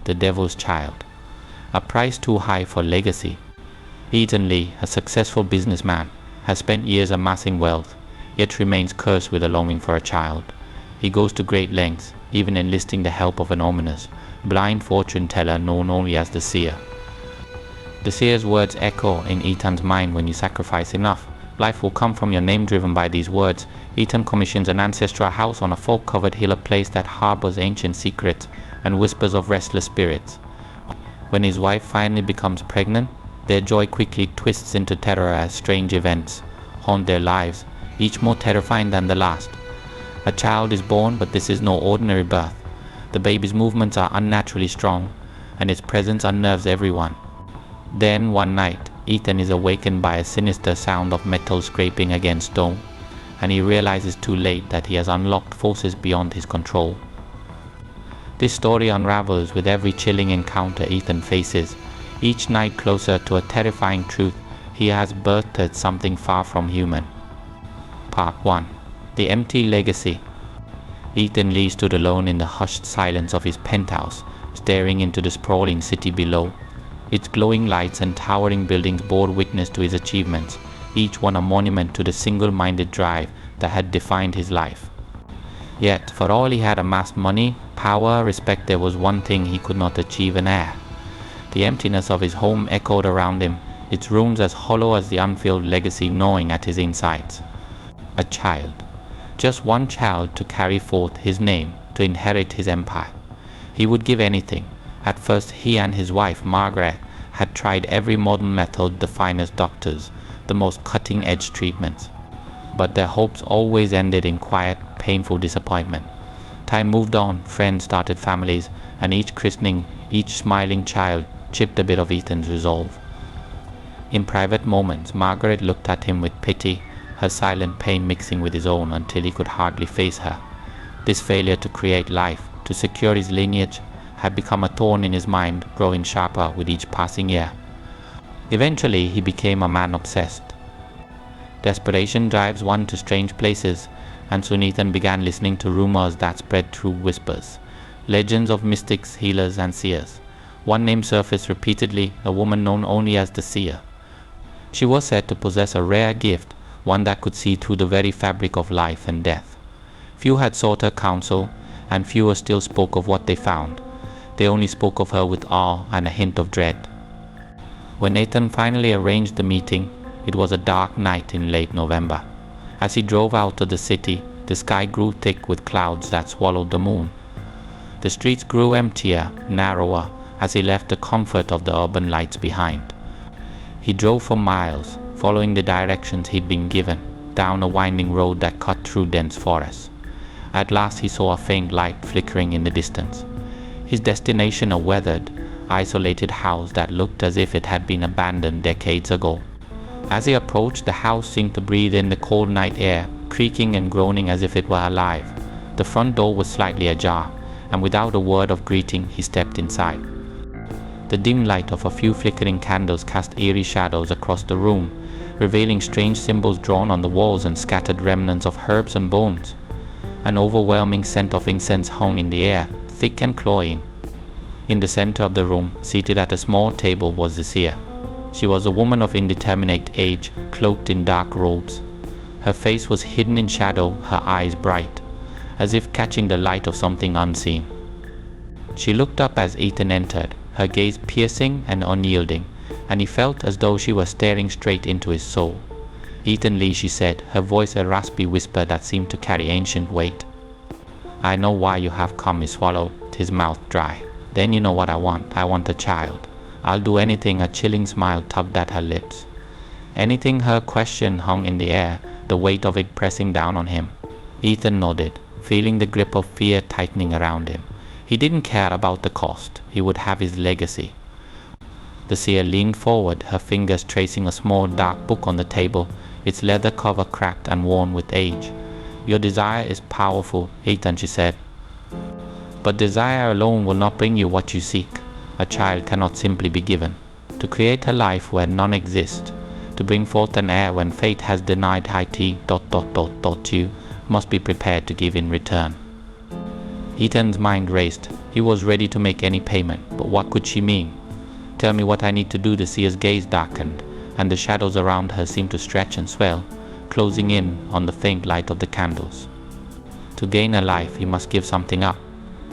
the devil's child. A price too high for legacy. Ethan Lee, a successful businessman, has spent years amassing wealth, yet remains cursed with a longing for a child. He goes to great lengths, even enlisting the help of an ominous, blind fortune teller known only as the Seer. The Seer's words echo in Ethan's mind: when you sacrifice enough, life will come from your name. Driven by these words, Ethan commissions an ancestral house on a fog-covered hill, a place that harbors ancient secrets and whispers of restless spirits. When his wife finally becomes pregnant, their joy quickly twists into terror as strange events haunt their lives, each more terrifying than the last. A child is born, but this is no ordinary birth. The baby's movements are unnaturally strong, and its presence unnerves everyone. Then, one night, Ethan is awakened by a sinister sound of metal scraping against stone, and he realizes too late that he has unlocked forces beyond his control. This story unravels with every chilling encounter Ethan faces, each night closer to a terrifying truth: he has birthed something far from human. Part 1. The Empty Legacy. Ethan Lee stood alone in the hushed silence of his penthouse, staring into the sprawling city below. Its glowing lights and towering buildings bore witness to his achievements, each one a monument to the single-minded drive that had defined his life. Yet, for all he had amassed money, power, respect, there was one thing he could not achieve: an heir. The emptiness of his home echoed around him, its rooms as hollow as the unfilled legacy gnawing at his insides. A child. Just one child to carry forth his name, to inherit his empire. He would give anything. At first he and his wife, Margaret, had tried every modern method, the finest doctors, the most cutting-edge treatments. But their hopes always ended in quiet, painful disappointment. Time moved on, friends started families, and each christening, each smiling child chipped a bit of Ethan's resolve. In private moments, Margaret looked at him with pity, her silent pain mixing with his own until he could hardly face her. This failure to create life, to secure his lineage, had become a thorn in his mind, growing sharper with each passing year. Eventually, he became a man obsessed. Desperation drives one to strange places, and soon Ethan began listening to rumors that spread through whispers. Legends of mystics, healers, and seers. One name surfaced repeatedly: a woman known only as the Seer. She was said to possess a rare gift, one that could see through the very fabric of life and death. Few had sought her counsel, and fewer still spoke of what they found. They only spoke of her with awe and a hint of dread. When Nathan finally arranged the meeting, it was a dark night in late November. As he drove out of the city, the sky grew thick with clouds that swallowed the moon. The streets grew emptier, narrower, as he left the comfort of the urban lights behind. He drove for miles, following the directions he'd been given, down a winding road that cut through dense forests. At last he saw a faint light flickering in the distance. His destination, a weathered, isolated house that looked as if it had been abandoned decades ago. As he approached, the house seemed to breathe in the cold night air, creaking and groaning as if it were alive. The front door was slightly ajar, and without a word of greeting, he stepped inside. The dim light of a few flickering candles cast eerie shadows across the room, revealing strange symbols drawn on the walls and scattered remnants of herbs and bones. An overwhelming scent of incense hung in the air, thick and cloying. In the center of the room, seated at a small table, was the Seer. She was a woman of indeterminate age, cloaked in dark robes. Her face was hidden in shadow, her eyes bright, as if catching the light of something unseen. She looked up as Ethan entered, her gaze piercing and unyielding, and he felt as though she were staring straight into his soul. "Ethan Lee," she said, her voice a raspy whisper that seemed to carry ancient weight. "I know why you have come," he swallowed, his mouth dry. "Then you know what I want. I want a child. I'll do anything." A chilling smile tugged at her lips. Anything? Her question hung in the air, the weight of it pressing down on him. Ethan nodded, feeling the grip of fear tightening around him. He didn't care about the cost. He would have his legacy. The Seer leaned forward, her fingers tracing a small dark book on the table, its leather cover cracked and worn with age. "Your desire is powerful, Ethan," she said. "But desire alone will not bring you what you seek. A child cannot simply be given. To create a life where none exists, to bring forth an heir when fate has denied you, must be prepared to give in return." Ethan's mind raced. He was ready to make any payment, but what could she mean? Tell me what I need to do. The seer's gaze darkened, and the shadows around her seemed to stretch and swell, closing in on the faint light of the candles. To gain a life, you must give something up.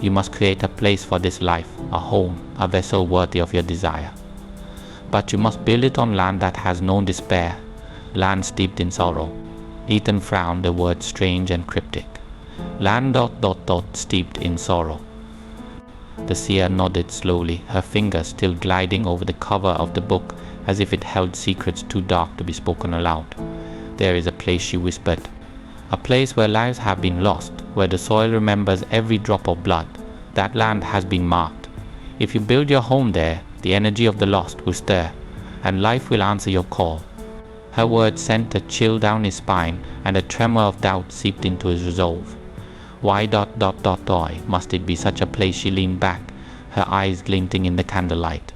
You must create a place for this life, a home, a vessel worthy of your desire. But you must build it on land that has known despair, land steeped in sorrow. Ethan frowned, the word strange and cryptic. Land ... steeped in sorrow. The seer nodded slowly, her fingers still gliding over the cover of the book as if it held secrets too dark to be spoken aloud. There is a place, she whispered. A place where lives have been lost, where the soil remembers every drop of blood. That land has been marked. If you build your home there, the energy of the lost will stir, and life will answer your call. Her words sent a chill down his spine, and a tremor of doubt seeped into his resolve. Why ... must it be such a place? She leaned back, her eyes glinting in the candlelight.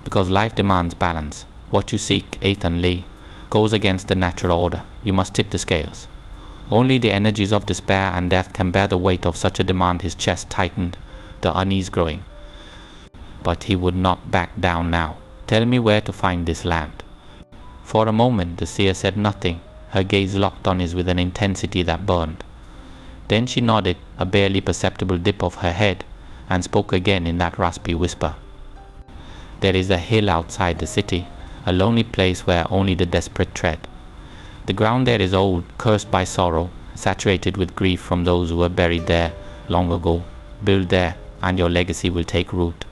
Because life demands balance. What you seek, Ethan Lee, goes against the natural order. You must tip the scales. Only the energies of despair and death can bear the weight of such a demand. His chest tightened, the unease growing. But he would not back down now. Tell me where to find this land. For a moment the seer said nothing, her gaze locked on his with an intensity that burned. Then she nodded, a barely perceptible dip of her head, and spoke again in that raspy whisper. There is a hill outside the city, a lonely place where only the desperate tread. The ground there is old, cursed by sorrow, saturated with grief from those who were buried there long ago. Build there, and your legacy will take root.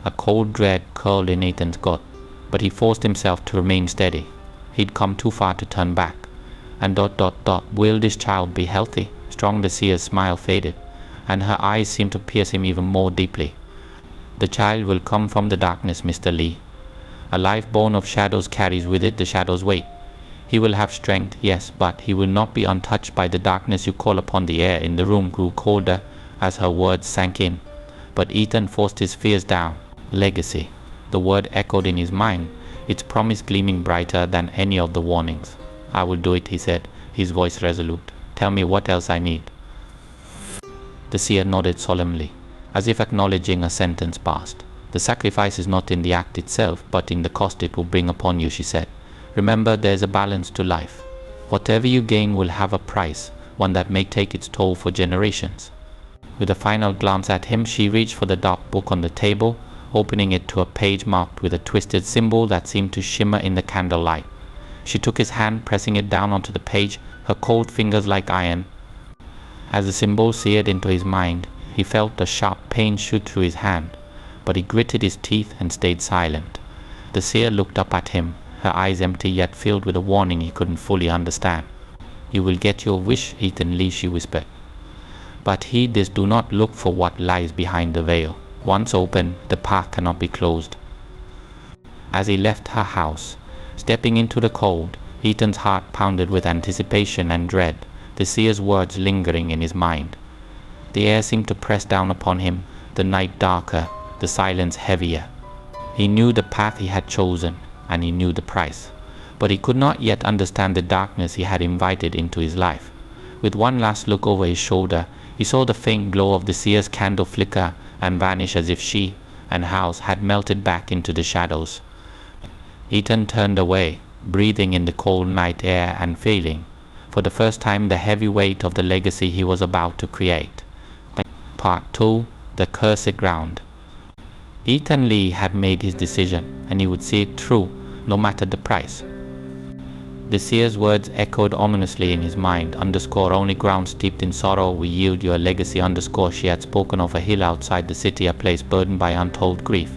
A cold dread curled in Ethan's gut, but he forced himself to remain steady. He'd come too far to turn back. And ... will this child be healthy? Strong the seer's smile faded, and her eyes seemed to pierce him even more deeply. The child will come from the darkness, Mr. Lee. A life born of shadows carries with it the shadow's weight. He will have strength, yes, but he will not be untouched by the darkness you call upon. The air in the room grew colder as her words sank in, but Ethan forced his fears down. Legacy. The word echoed in his mind, its promise gleaming brighter than any of the warnings. I will do it, he said, his voice resolute. Tell me what else I need. The seer nodded solemnly, as if acknowledging a sentence past. The sacrifice is not in the act itself, but in the cost it will bring upon you, she said. Remember, there is a balance to life. Whatever you gain will have a price, one that may take its toll for generations. With a final glance at him, she reached for the dark book on the table, opening it to a page marked with a twisted symbol that seemed to shimmer in the candlelight. She took his hand, pressing it down onto the page, her cold fingers like iron. As the symbol seared into his mind, he felt a sharp pain shoot through his hand, but he gritted his teeth and stayed silent. The seer looked up at him, her eyes empty yet filled with a warning he couldn't fully understand. You will get your wish, Ethan Lee, she whispered. But heed this, do not look for what lies behind the veil. Once open, the path cannot be closed. As he left her house, stepping into the cold, Ethan's heart pounded with anticipation and dread, the seer's words lingering in his mind. The air seemed to press down upon him, the night darker, the silence heavier. He knew the path he had chosen, and he knew the price, but he could not yet understand the darkness he had invited into his life. With one last look over his shoulder, he saw the faint glow of the seer's candle flicker and vanish as if she and house had melted back into the shadows. Ethan turned away, breathing in the cold night air and feeling, for the first time, the heavy weight of the legacy he was about to create. Part 2. The Cursed Ground. Ethan Lee had made his decision, and he would see it through, no matter the price. The seer's words echoed ominously in his mind, only ground steeped in sorrow will yield you a legacy. She had spoken of a hill outside the city, a place burdened by untold grief,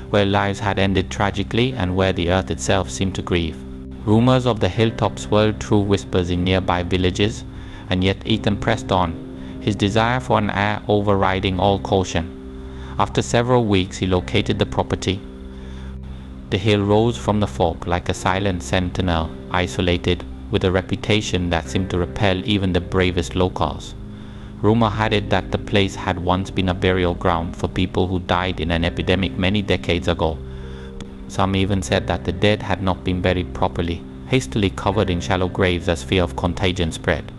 where lives had ended tragically and where the earth itself seemed to grieve. Rumors of the hilltop swirled through whispers in nearby villages, and yet Ethan pressed on, his desire for an heir overriding all caution. After several weeks he located the property. The hill rose from the fog like a silent sentinel, isolated, with a reputation that seemed to repel even the bravest locals. Rumor had it that the place had once been a burial ground for people who died in an epidemic many decades ago. Some even said that the dead had not been buried properly, hastily covered in shallow graves as fear of contagion spread.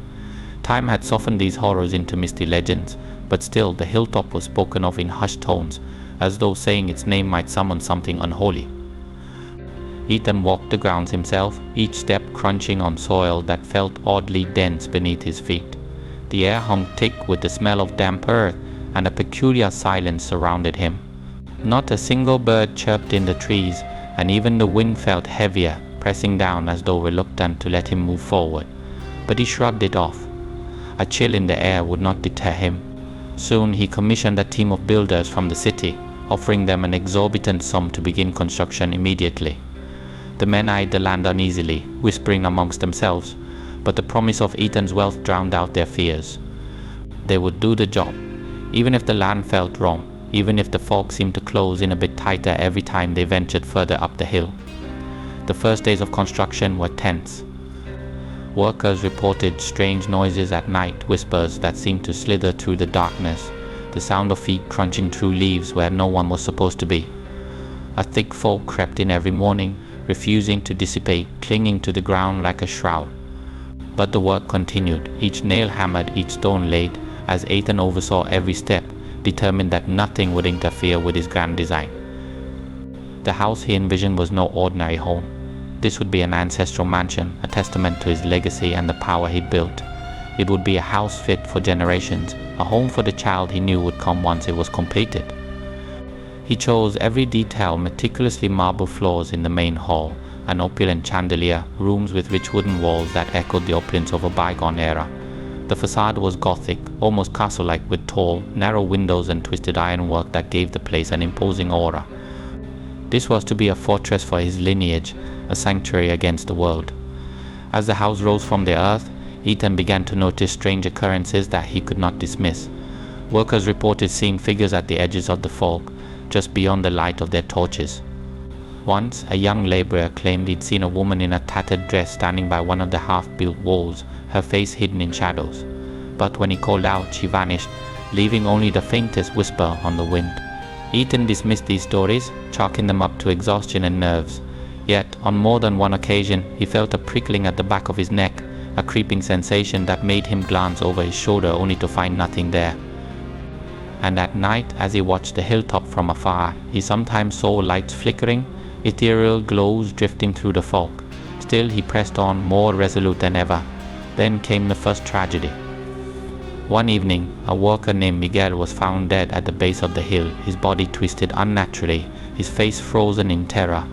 Time had softened these horrors into misty legends, but still the hilltop was spoken of in hushed tones, as though saying its name might summon something unholy. Ethan walked the grounds himself, each step crunching on soil that felt oddly dense beneath his feet. The air hung thick with the smell of damp earth, and a peculiar silence surrounded him. Not a single bird chirped in the trees, and even the wind felt heavier, pressing down as though reluctant to let him move forward. But he shrugged it off. A chill in the air would not deter him. Soon he commissioned a team of builders from the city, offering them an exorbitant sum to begin construction immediately. The men eyed the land uneasily, whispering amongst themselves, but the promise of Ethan's wealth drowned out their fears. They would do the job, even if the land felt wrong, even if the fog seemed to close in a bit tighter every time they ventured further up the hill. The first days of construction were tense. Workers reported strange noises at night, whispers that seemed to slither through the darkness, the sound of feet crunching through leaves where no one was supposed to be. A thick fog crept in every morning, refusing to dissipate, clinging to the ground like a shroud. But the work continued, each nail hammered, each stone laid, as Ethan oversaw every step, determined that nothing would interfere with his grand design. The house he envisioned was no ordinary home. This would be an ancestral mansion, a testament to his legacy and the power he'd built. It would be a house fit for generations, a home for the child he knew would come once it was completed. He chose every detail, meticulously marble floors in the main hall, an opulent chandelier, rooms with rich wooden walls that echoed the opulence of a bygone era. The facade was Gothic, almost castle-like, with tall, narrow windows and twisted ironwork that gave the place an imposing aura. This was to be a fortress for his lineage, a sanctuary against the world. As the house rose from the earth, Ethan began to notice strange occurrences that he could not dismiss. Workers reported seeing figures at the edges of the fog, just beyond the light of their torches. Once, a young laborer claimed he'd seen a woman in a tattered dress standing by one of the half-built walls, her face hidden in shadows. But when he called out, she vanished, leaving only the faintest whisper on the wind. Ethan dismissed these stories, chalking them up to exhaustion and nerves. Yet, on more than one occasion, he felt a prickling at the back of his neck, a creeping sensation that made him glance over his shoulder only to find nothing there. And at night, as he watched the hilltop from afar, he sometimes saw lights flickering, ethereal glows drifting through the fog. Still he pressed on, more resolute than ever. Then came the first tragedy. One evening, a worker named Miguel was found dead at the base of the hill, his body twisted unnaturally, his face frozen in terror.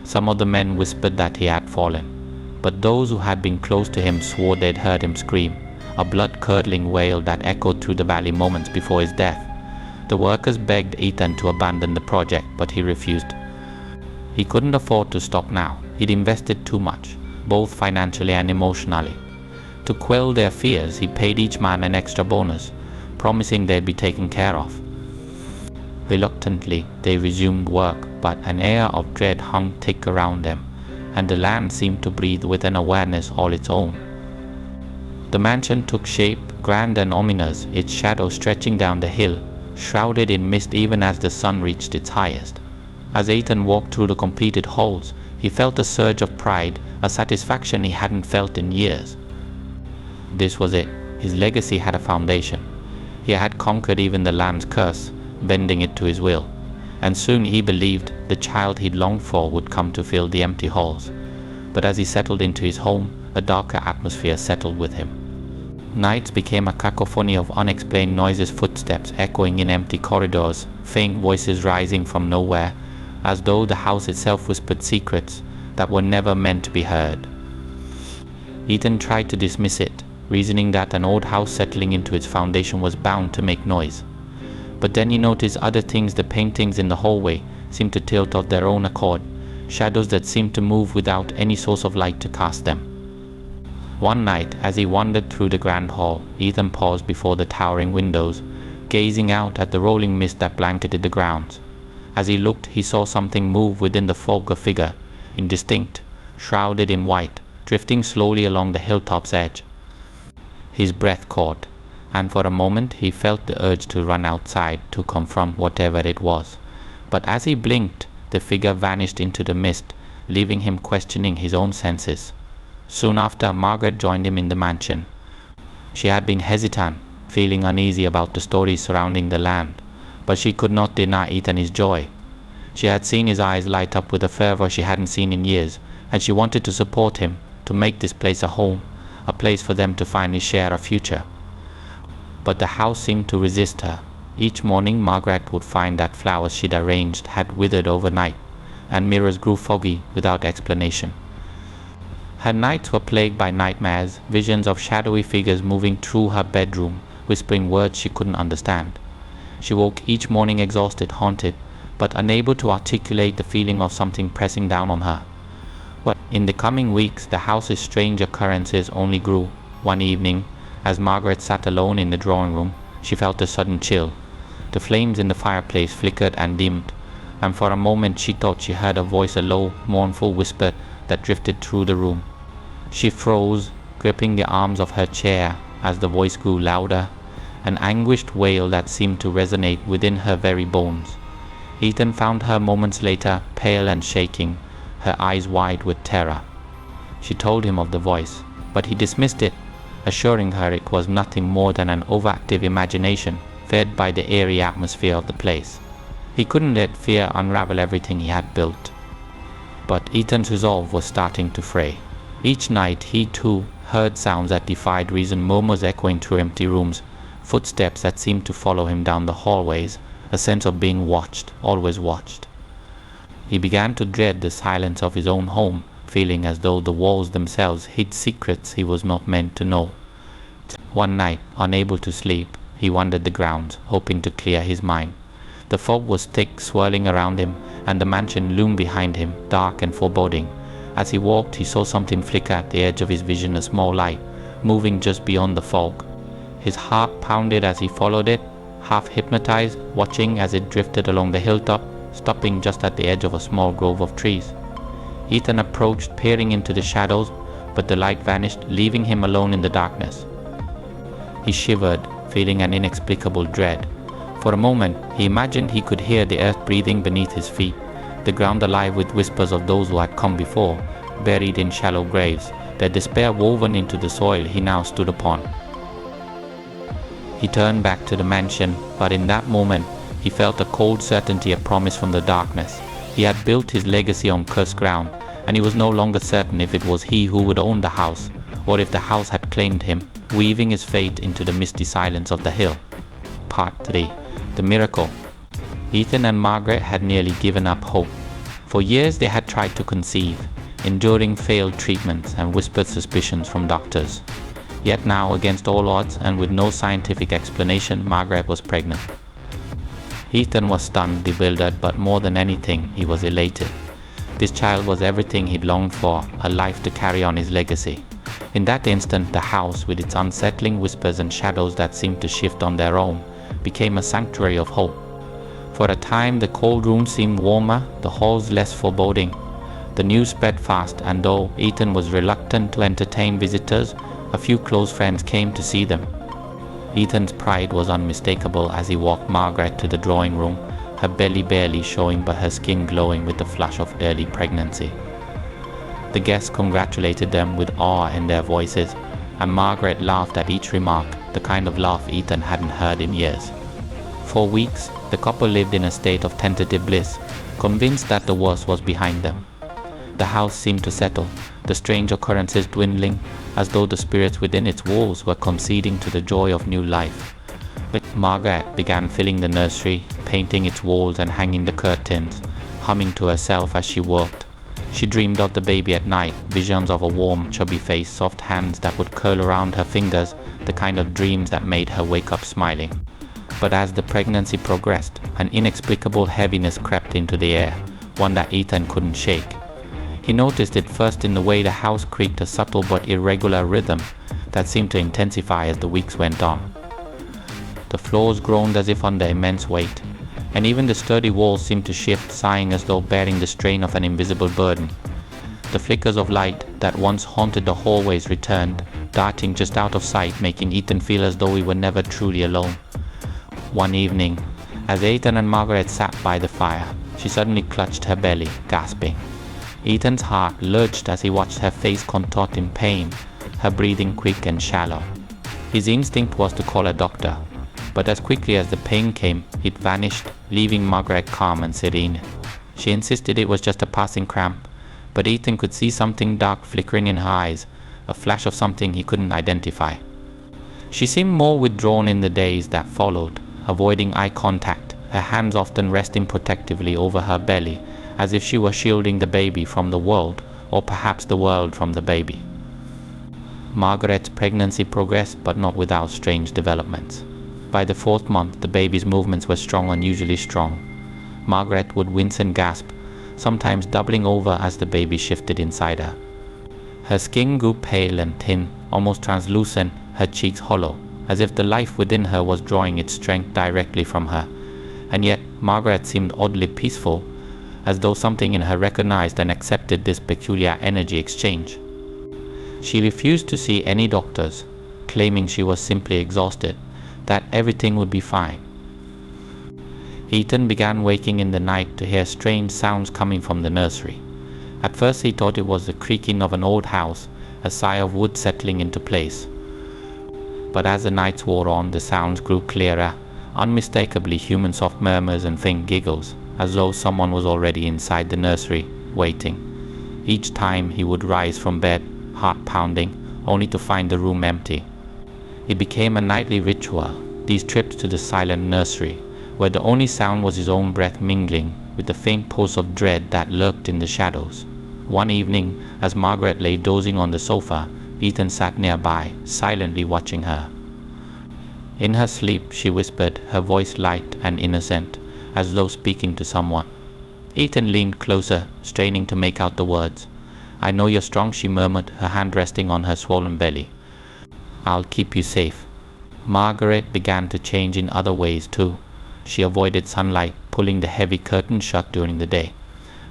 Some of the men whispered that he had fallen, but those who had been close to him swore they'd heard him scream, a blood-curdling wail that echoed through the valley moments before his death. The workers begged Ethan to abandon the project, but he refused. He couldn't afford to stop now. He'd invested too much, both financially and emotionally. To quell their fears, he paid each man an extra bonus, promising they'd be taken care of. Reluctantly, they resumed work, but an air of dread hung thick around them, and the land seemed to breathe with an awareness all its own. The mansion took shape, grand and ominous, its shadow stretching down the hill, shrouded in mist even as the sun reached its highest. As Ethan walked through the completed halls, he felt a surge of pride, a satisfaction he hadn't felt in years. This was it. His legacy had a foundation. He had conquered even the land's curse, bending it to his will, and soon he believed the child he'd longed for would come to fill the empty halls. But as he settled into his home, a darker atmosphere settled with him. Nights became a cacophony of unexplained noises, footsteps echoing in empty corridors, faint voices rising from nowhere, as though the house itself whispered secrets that were never meant to be heard. Ethan tried to dismiss it, reasoning that an old house settling into its foundation was bound to make noise. But then he noticed other things. The paintings in the hallway seemed to tilt of their own accord, shadows that seemed to move without any source of light to cast them. One night, as he wandered through the grand hall, Ethan paused before the towering windows, gazing out at the rolling mist that blanketed the grounds. As he looked, he saw something move within the fog, a figure, indistinct, shrouded in white, drifting slowly along the hilltop's edge. His breath caught, and for a moment he felt the urge to run outside to confront whatever it was. But as he blinked, the figure vanished into the mist, leaving him questioning his own senses. Soon after, Margaret joined him in the mansion. She had been hesitant, feeling uneasy about the stories surrounding the land, but she could not deny Ethan his joy. She had seen his eyes light up with a fervor she hadn't seen in years, and she wanted to support him, to make this place a home, a place for them to finally share a future. But the house seemed to resist her. Each morning Margaret would find that flowers she'd arranged had withered overnight, and mirrors grew foggy without explanation. Her nights were plagued by nightmares, visions of shadowy figures moving through her bedroom, whispering words she couldn't understand. She woke each morning exhausted, haunted, but unable to articulate the feeling of something pressing down on her. But in the coming weeks, the house's strange occurrences only grew. One evening, as Margaret sat alone in the drawing room, she felt a sudden chill. The flames in the fireplace flickered and dimmed, and for a moment she thought she heard a voice, a low, mournful whisper that drifted through the room. She froze, gripping the arms of her chair as the voice grew louder, an anguished wail that seemed to resonate within her very bones. Ethan found her moments later, pale and shaking, her eyes wide with terror. She told him of the voice, but he dismissed it, assuring her it was nothing more than an overactive imagination fed by the eerie atmosphere of the place. He couldn't let fear unravel everything he had built. But Ethan's resolve was starting to fray. Each night he too heard sounds that defied reason, murmurs echoing through empty rooms, footsteps that seemed to follow him down the hallways, a sense of being watched, always watched. He began to dread the silence of his own home, feeling as though the walls themselves hid secrets he was not meant to know. One night, unable to sleep, he wandered the grounds, hoping to clear his mind. The fog was thick, swirling around him, and the mansion loomed behind him, dark and foreboding. As he walked, he saw something flicker at the edge of his vision, a small light, moving just beyond the fog. His heart pounded as he followed it, half hypnotized, watching as it drifted along the hilltop, stopping just at the edge of a small grove of trees. Ethan approached, peering into the shadows, but the light vanished, leaving him alone in the darkness. He shivered, feeling an inexplicable dread. For a moment, he imagined he could hear the earth breathing beneath his feet, the ground alive with whispers of those who had come before, buried in shallow graves, their despair woven into the soil he now stood upon. He turned back to the mansion, but in that moment, he felt a cold certainty, a promise from the darkness. He had built his legacy on cursed ground, and he was no longer certain if it was he who would own the house, or if the house had claimed him, weaving his fate into the misty silence of the hill. Part 3. The Miracle. Ethan and Margaret had nearly given up hope. For years they had tried to conceive, enduring failed treatments and whispered suspicions from doctors. Yet now, against all odds and with no scientific explanation, Margaret was pregnant. Ethan was stunned, bewildered, but more than anything, he was elated. This child was everything he'd longed for, a life to carry on his legacy. In that instant, the house, with its unsettling whispers and shadows that seemed to shift on their own, became a sanctuary of hope. For a time, the cold room seemed warmer, the halls less foreboding. The news spread fast, and though Ethan was reluctant to entertain visitors, a few close friends came to see them. Ethan's pride was unmistakable as he walked Margaret to the drawing room, her belly barely showing but her skin glowing with the flush of early pregnancy. The guests congratulated them with awe in their voices, and Margaret laughed at each remark, the kind of laugh Ethan hadn't heard in years. For weeks, the couple lived in a state of tentative bliss, convinced that the worst was behind them. The house seemed to settle, the strange occurrences dwindling, as though the spirits within its walls were conceding to the joy of new life. But Margaret began filling the nursery, painting its walls and hanging the curtains, humming to herself as she worked. She dreamed of the baby at night, visions of a warm, chubby face, soft hands that would curl around her fingers, the kind of dreams that made her wake up smiling. But as the pregnancy progressed, an inexplicable heaviness crept into the air, one that Ethan couldn't shake. He noticed it first in the way the house creaked, a subtle but irregular rhythm that seemed to intensify as the weeks went on. The floors groaned as if under immense weight, and even the sturdy walls seemed to shift, sighing as though bearing the strain of an invisible burden. The flickers of light that once haunted the hallways returned, darting just out of sight, making Ethan feel as though he were never truly alone. One evening, as Ethan and Margaret sat by the fire, she suddenly clutched her belly, gasping. Ethan's heart lurched as he watched her face contort in pain, her breathing quick and shallow. His instinct was to call a doctor, but as quickly as the pain came, it vanished, leaving Margaret calm and serene. She insisted it was just a passing cramp, but Ethan could see something dark flickering in her eyes, a flash of something he couldn't identify. She seemed more withdrawn in the days that followed, avoiding eye contact, her hands often resting protectively over her belly, as if she were shielding the baby from the world, or perhaps the world from the baby. Margaret's pregnancy progressed, but not without strange developments. By the 4th month, the baby's movements were strong, unusually strong. Margaret would wince and gasp, sometimes doubling over as the baby shifted inside her. Her skin grew pale and thin, almost translucent, her cheeks hollow, as if the life within her was drawing its strength directly from her. And yet Margaret seemed oddly peaceful, as though something in her recognized and accepted this peculiar energy exchange. She refused to see any doctors, claiming she was simply exhausted, that everything would be fine. Ethan began waking in the night to hear strange sounds coming from the nursery. At first he thought it was the creaking of an old house, a sigh of wood settling into place. But as the nights wore on, the sounds grew clearer, unmistakably human soft murmurs and faint giggles, as though someone was already inside the nursery, waiting. Each time he would rise from bed, heart pounding, only to find the room empty. It became a nightly ritual, these trips to the silent nursery, where the only sound was his own breath mingling with the faint pulse of dread that lurked in the shadows. One evening, as Margaret lay dozing on the sofa, Ethan sat nearby, silently watching her. In her sleep, she whispered, her voice light and innocent, as though speaking to someone. Ethan leaned closer, straining to make out the words. "I know you're strong," she murmured, her hand resting on her swollen belly. "I'll keep you safe." Margaret began to change in other ways too. She avoided sunlight, pulling the heavy curtains shut during the day.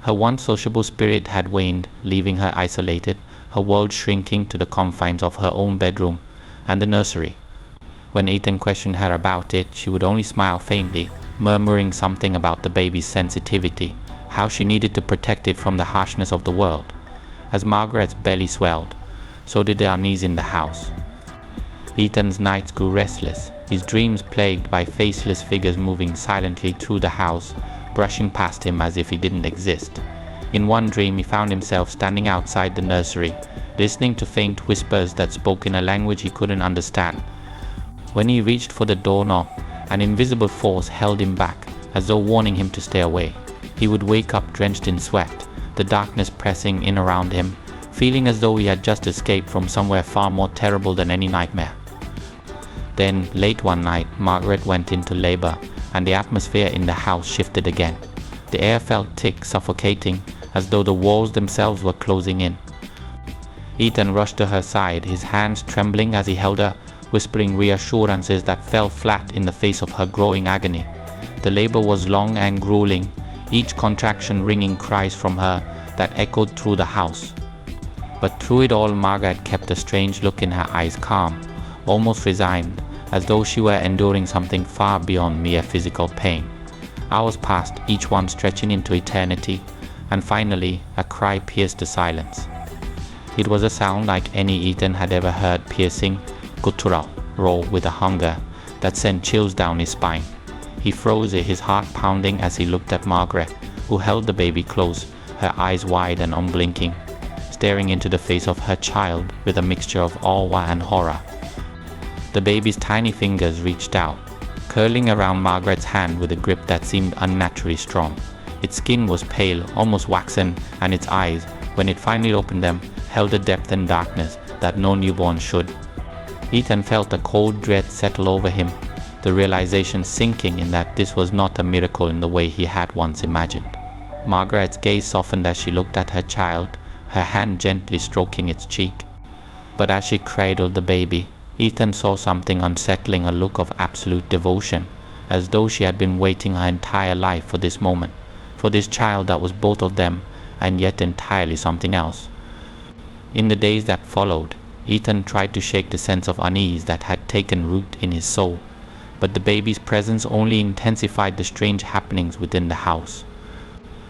Her once sociable spirit had waned, leaving her isolated, her world shrinking to the confines of her own bedroom and the nursery. When Ethan questioned her about it, she would only smile faintly, murmuring something about the baby's sensitivity, how she needed to protect it from the harshness of the world. As Margaret's belly swelled, so did the unease in the house. Ethan's nights grew restless, his dreams plagued by faceless figures moving silently through the house, brushing past him as if he didn't exist. In one dream he found himself standing outside the nursery, listening to faint whispers that spoke in a language he couldn't understand. When he reached for the doorknob, an invisible force held him back, as though warning him to stay away. He would wake up drenched in sweat, the darkness pressing in around him, feeling as though he had just escaped from somewhere far more terrible than any nightmare. Then, late one night, Margaret went into labor, and the atmosphere in the house shifted again. The air felt thick, suffocating, as though the walls themselves were closing in. Ethan rushed to her side, his hands trembling as he held her, whispering reassurances that fell flat in the face of her growing agony. The labor was long and grueling, each contraction ringing cries from her that echoed through the house. But through it all, Margaret kept a strange look in her eyes, calm, almost resigned, as though she were enduring something far beyond mere physical pain. Hours passed, each one stretching into eternity, and finally a cry pierced the silence. It was a sound like any Ethan had ever heard, piercing, guttural, raw with a hunger that sent chills down his spine. He froze, his heart pounding as he looked at Margaret, who held the baby close, her eyes wide and unblinking, staring into the face of her child with a mixture of awe and horror. The baby's tiny fingers reached out, curling around Margaret's hand with a grip that seemed unnaturally strong. Its skin was pale, almost waxen, and its eyes, when it finally opened them, held a depth and darkness that no newborn should. Ethan felt a cold dread settle over him, the realization sinking in that this was not a miracle in the way he had once imagined. Margaret's gaze softened as she looked at her child, her hand gently stroking its cheek. But as she cradled the baby, Ethan saw something unsettling, a look of absolute devotion, as though she had been waiting her entire life for this moment, for this child that was both of them and yet entirely something else. In the days that followed, Ethan tried to shake the sense of unease that had taken root in his soul, but the baby's presence only intensified the strange happenings within the house.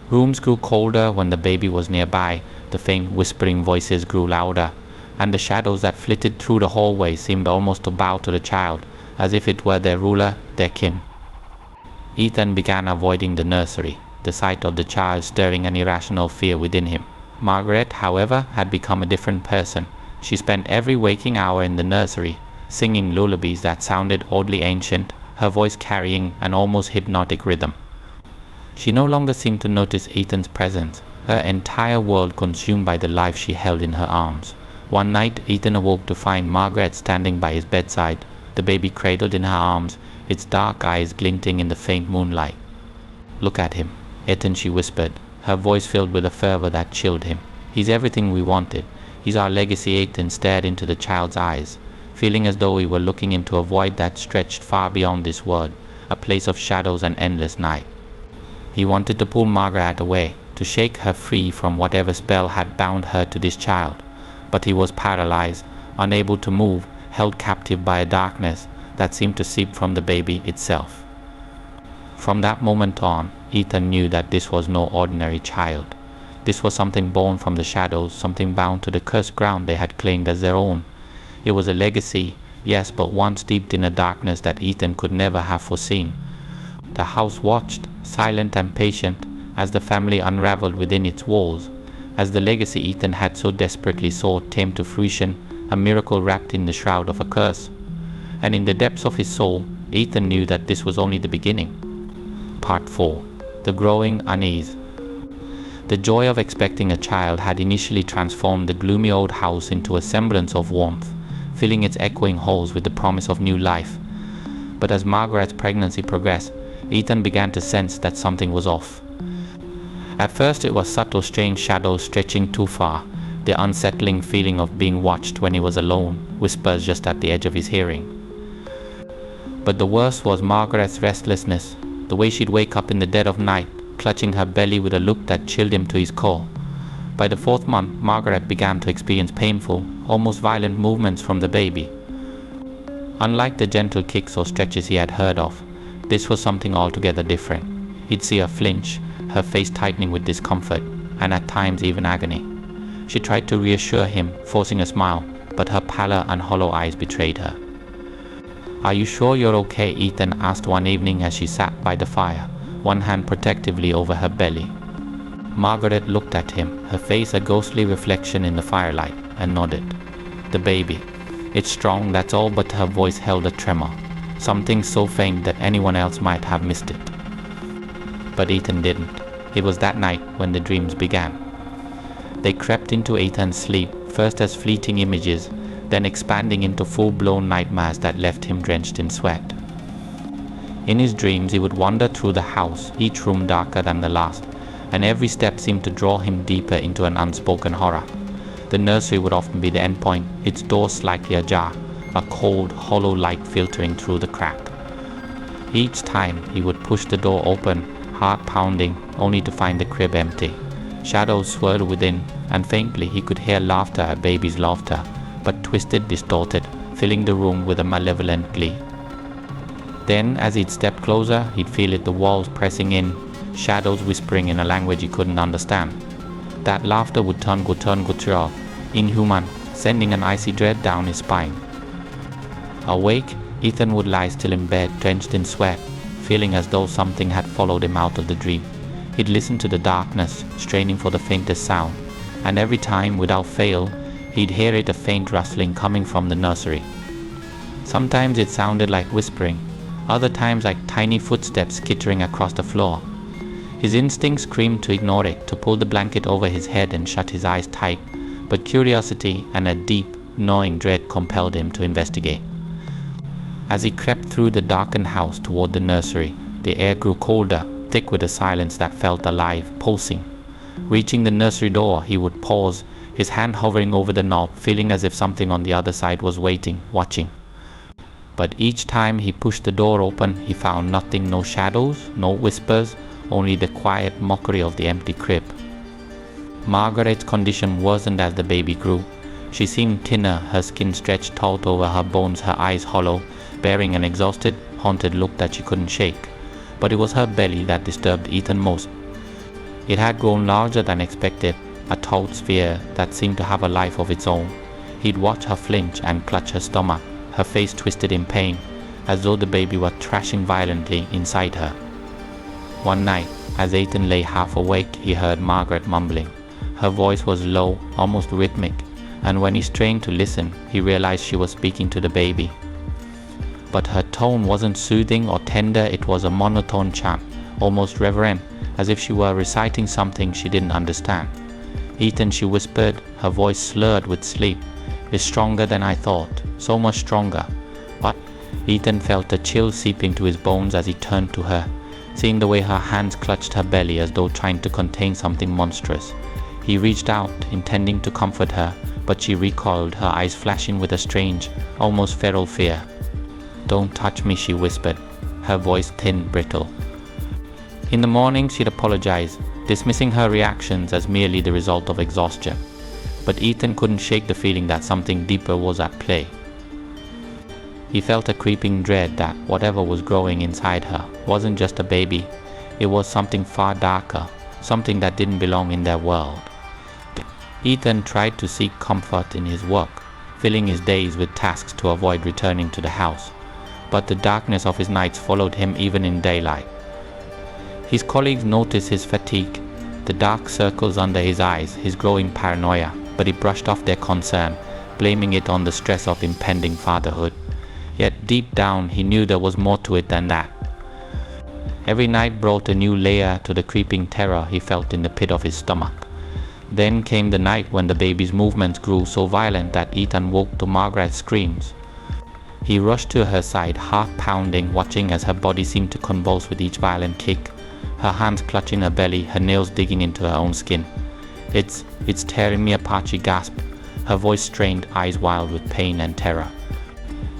Rooms grew colder when the baby was nearby, the faint whispering voices grew louder, and the shadows that flitted through the hallway seemed almost to bow to the child, as if it were their ruler, their kin. Ethan began avoiding the nursery, the sight of the child stirring an irrational fear within him. Margaret, however, had become a different person. She spent every waking hour in the nursery, singing lullabies that sounded oddly ancient, her voice carrying an almost hypnotic rhythm. She no longer seemed to notice Ethan's presence, her entire world consumed by the life she held in her arms. One night, Ethan awoke to find Margaret standing by his bedside, the baby cradled in her arms, its dark eyes glinting in the faint moonlight. "Look at him, Ethan," she whispered, her voice filled with a fervor that chilled him. "He's everything we wanted. He's our legacy." Ethan stared into the child's eyes, feeling as though he were looking into a void that stretched far beyond this world, a place of shadows and endless night. He wanted to pull Margaret away, to shake her free from whatever spell had bound her to this child, but he was paralyzed, unable to move, held captive by a darkness that seemed to seep from the baby itself. From that moment on, Ethan knew that this was no ordinary child. This was something born from the shadows, something bound to the cursed ground they had claimed as their own. It was a legacy, yes, but one steeped in a darkness that Ethan could never have foreseen. The house watched, silent and patient, as the family unraveled within its walls, as the legacy Ethan had so desperately sought came to fruition, a miracle wrapped in the shroud of a curse. And in the depths of his soul, Ethan knew that this was only the beginning. Part 4. The Growing Unease. The joy of expecting a child had initially transformed the gloomy old house into a semblance of warmth, filling its echoing halls with the promise of new life. But as Margaret's pregnancy progressed, Ethan began to sense that something was off. At first it was subtle strange shadows stretching too far, the unsettling feeling of being watched when he was alone, whispers just at the edge of his hearing. But the worst was Margaret's restlessness, the way she'd wake up in the dead of night, clutching her belly with a look that chilled him to his core. By the 4th month, Margaret began to experience painful, almost violent movements from the baby. Unlike the gentle kicks or stretches he had heard of, this was something altogether different. He'd see her flinch, her face tightening with discomfort, and at times even agony. She tried to reassure him, forcing a smile, but her pallor and hollow eyes betrayed her. "Are you sure you're okay?" Ethan asked one evening as she sat by the fire, one hand protectively over her belly. Margaret looked at him, her face a ghostly reflection in the firelight, and nodded. "The baby. It's strong, that's all," but her voice held a tremor, something so faint that anyone else might have missed it. But Ethan didn't. It was that night when the dreams began. They crept into Ethan's sleep, first as fleeting images, then expanding into full-blown nightmares that left him drenched in sweat. In his dreams he would wander through the house, each room darker than the last, and every step seemed to draw him deeper into an unspoken horror. The nursery would often be the endpoint, its door slightly ajar, a cold, hollow light filtering through the crack. Each time he would push the door open, heart pounding, only to find the crib empty. Shadows swirled within, and faintly he could hear laughter, a baby's laughter, but twisted, distorted, filling the room with a malevolent glee. Then, as he'd step closer, he'd feel it, the walls pressing in, shadows whispering in a language he couldn't understand. That laughter would turn guttural, inhuman, sending an icy dread down his spine. Awake, Ethan would lie still in bed, drenched in sweat, feeling as though something had followed him out of the dream. He'd listen to the darkness, straining for the faintest sound, and every time, without fail, he'd hear it, a faint rustling coming from the nursery. Sometimes it sounded like whispering, other times like tiny footsteps skittering across the floor. His instincts screamed to ignore it, to pull the blanket over his head and shut his eyes tight, but curiosity and a deep, gnawing dread compelled him to investigate. As he crept through the darkened house toward the nursery, the air grew colder, thick with a silence that felt alive, pulsing. Reaching the nursery door, he would pause, his hand hovering over the knob, feeling as if something on the other side was waiting, watching. But each time he pushed the door open, he found nothing, no shadows, no whispers, only the quiet mockery of the empty crib. Margaret's condition worsened as the baby grew. She seemed thinner, her skin stretched taut over her bones, her eyes hollow, bearing an exhausted, haunted look that she couldn't shake. But it was her belly that disturbed Ethan most. It had grown larger than expected, a taut sphere that seemed to have a life of its own. He'd watch her flinch and clutch her stomach, her face twisted in pain, as though the baby were thrashing violently inside her. One night, as Ethan lay half awake, he heard Margaret mumbling. Her voice was low, almost rhythmic, and when he strained to listen, he realized she was speaking to the baby. But her tone wasn't soothing or tender, it was a monotone chant, almost reverent, as if she were reciting something she didn't understand. "Ethan," she whispered, her voice slurred with sleep, "is stronger than I thought, so much stronger." But Ethan felt a chill seeping to his bones as he turned to her, seeing the way her hands clutched her belly as though trying to contain something monstrous. He reached out, intending to comfort her, but she recoiled, her eyes flashing with a strange, almost feral fear. "Don't touch me," she whispered, her voice thin, brittle. In the morning she'd apologized, dismissing her reactions as merely the result of exhaustion. But Ethan couldn't shake the feeling that something deeper was at play. He felt a creeping dread that whatever was growing inside her wasn't just a baby, it was something far darker, something that didn't belong in their world. Ethan tried to seek comfort in his work, filling his days with tasks to avoid returning to the house, but the darkness of his nights followed him even in daylight. His colleagues noticed his fatigue, the dark circles under his eyes, his growing paranoia, but he brushed off their concern, blaming it on the stress of impending fatherhood. Yet deep down he knew there was more to it than that. Every night brought a new layer to the creeping terror he felt in the pit of his stomach. Then came the night when the baby's movements grew so violent that Ethan woke to Margaret's screams. He rushed to her side, heart pounding, watching as her body seemed to convulse with each violent kick, her hands clutching her belly, her nails digging into her own skin. It's tearing me apart," she gasped, her voice strained, eyes wild with pain and terror.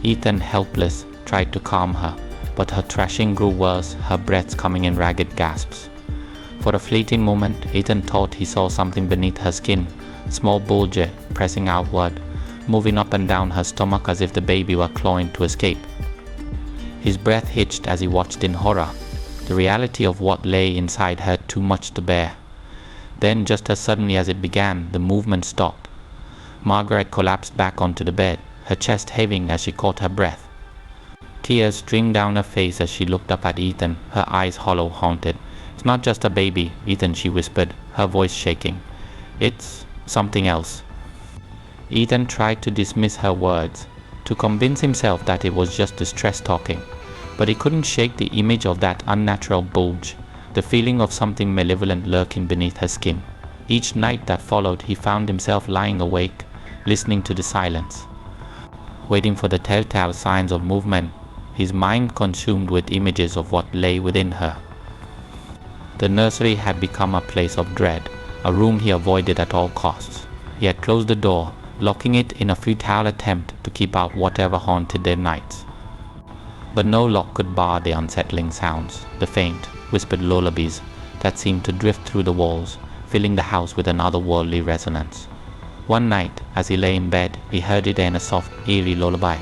Ethan, helpless, tried to calm her, but her thrashing grew worse, her breaths coming in ragged gasps. For a fleeting moment, Ethan thought he saw something beneath her skin, small bulge pressing outward, moving up and down her stomach as if the baby were clawing to escape. His breath hitched as he watched in horror, the reality of what lay inside her too much to bear. Then, just as suddenly as it began, the movement stopped. Margaret collapsed back onto the bed, her chest heaving as she caught her breath. Tears streamed down her face as she looked up at Ethan, her eyes hollow, haunted. "It's not just a baby, Ethan," she whispered, her voice shaking. "It's something else." Ethan tried to dismiss her words, to convince himself that it was just distress talking, but he couldn't shake the image of that unnatural bulge, the feeling of something malevolent lurking beneath her skin. Each night that followed, he found himself lying awake, listening to the silence, waiting for the telltale signs of movement, his mind consumed with images of what lay within her. The nursery had become a place of dread, a room he avoided at all costs. He had closed the door, locking it in a futile attempt to keep out whatever haunted their nights. But no lock could bar the unsettling sounds, the faint, whispered lullabies that seemed to drift through the walls, filling the house with an otherworldly resonance. One night, as he lay in bed, he heard it in a soft, eerie lullaby,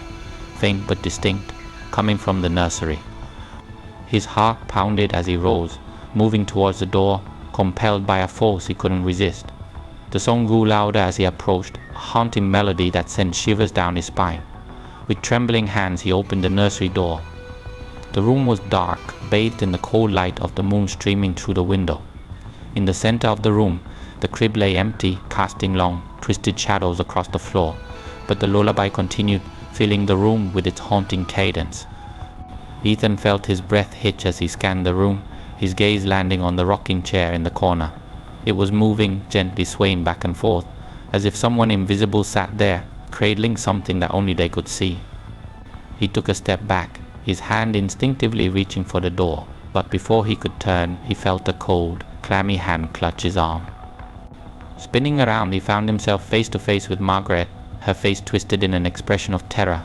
faint but distinct, coming from the nursery. His heart pounded as he rose, moving towards the door, compelled by a force he couldn't resist. The song grew louder as he approached, a haunting melody that sent shivers down his spine. With trembling hands he opened the nursery door. The room was dark, bathed in the cold light of the moon streaming through the window. In the center of the room, the crib lay empty, casting long, twisted shadows across the floor, but the lullaby continued, filling the room with its haunting cadence. Ethan felt his breath hitch as he scanned the room, his gaze landing on the rocking chair in the corner. It was moving, gently swaying back and forth, as if someone invisible sat there, cradling something that only they could see. He took a step back, his hand instinctively reaching for the door, but before he could turn, he felt a cold, clammy hand clutch his arm. Spinning around, he found himself face to face with Margaret, her face twisted in an expression of terror,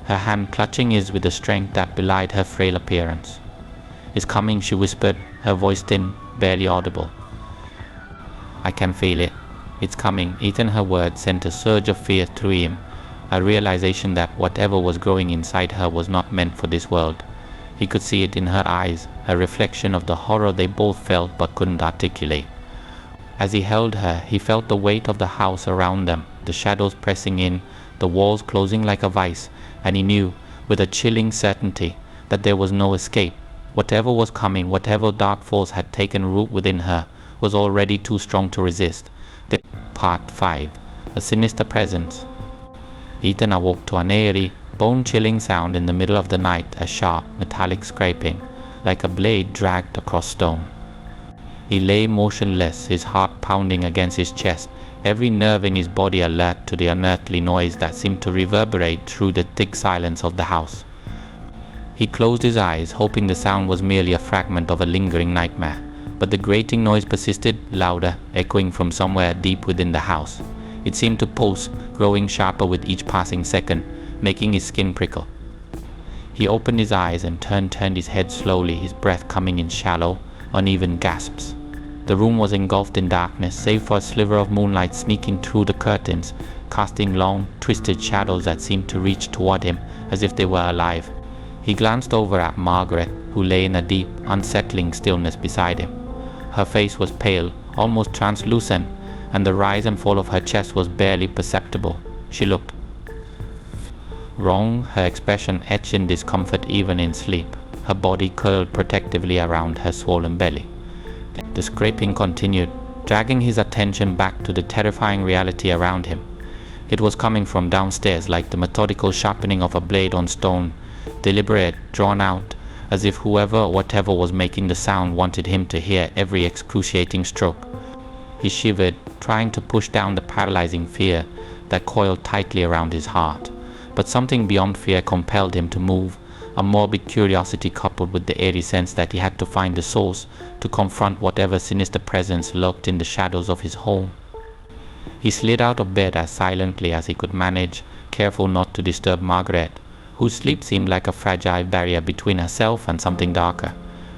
her hand clutching his with a strength that belied her frail appearance. "It's coming," she whispered, her voice thin, barely audible. "I can feel it. It's coming." Ethan, her words sent a surge of fear through him, a realization that whatever was growing inside her was not meant for this world. He could see it in her eyes, a reflection of the horror they both felt but couldn't articulate. As he held her, he felt the weight of the house around them, the shadows pressing in, the walls closing like a vice, and he knew, with a chilling certainty, that there was no escape. Whatever was coming, whatever dark force had taken root within her, was already too strong to resist. Part 5. A Sinister Presence. Ethan awoke to an eerie, bone-chilling sound in the middle of the night, a sharp, metallic scraping, like a blade dragged across stone. He lay motionless, his heart pounding against his chest, every nerve in his body alert to the unearthly noise that seemed to reverberate through the thick silence of the house. He closed his eyes, hoping the sound was merely a fragment of a lingering nightmare, but the grating noise persisted, louder, echoing from somewhere deep within the house. It seemed to pulse, growing sharper with each passing second, making his skin prickle. He opened his eyes and turned his head slowly, his breath coming in shallow, uneven gasps. The room was engulfed in darkness, save for a sliver of moonlight sneaking through the curtains, casting long, twisted shadows that seemed to reach toward him as if they were alive. He glanced over at Margaret, who lay in a deep, unsettling stillness beside him. Her face was pale, almost translucent, and the rise and fall of her chest was barely perceptible. She looked wrong, her expression etched in discomfort even in sleep. Her body curled protectively around her swollen belly. The scraping continued, dragging his attention back to the terrifying reality around him. It was coming from downstairs, like the methodical sharpening of a blade on stone, deliberate, drawn out, as if whoever or whatever was making the sound wanted him to hear every excruciating stroke. He shivered, trying to push down the paralyzing fear that coiled tightly around his heart. But something beyond fear compelled him to move, a morbid curiosity coupled with the eerie sense that he had to find the source, to confront whatever sinister presence lurked in the shadows of his home. He slid out of bed as silently as he could manage, careful not to disturb Margaret, whose sleep seemed like a fragile barrier between herself and something darker.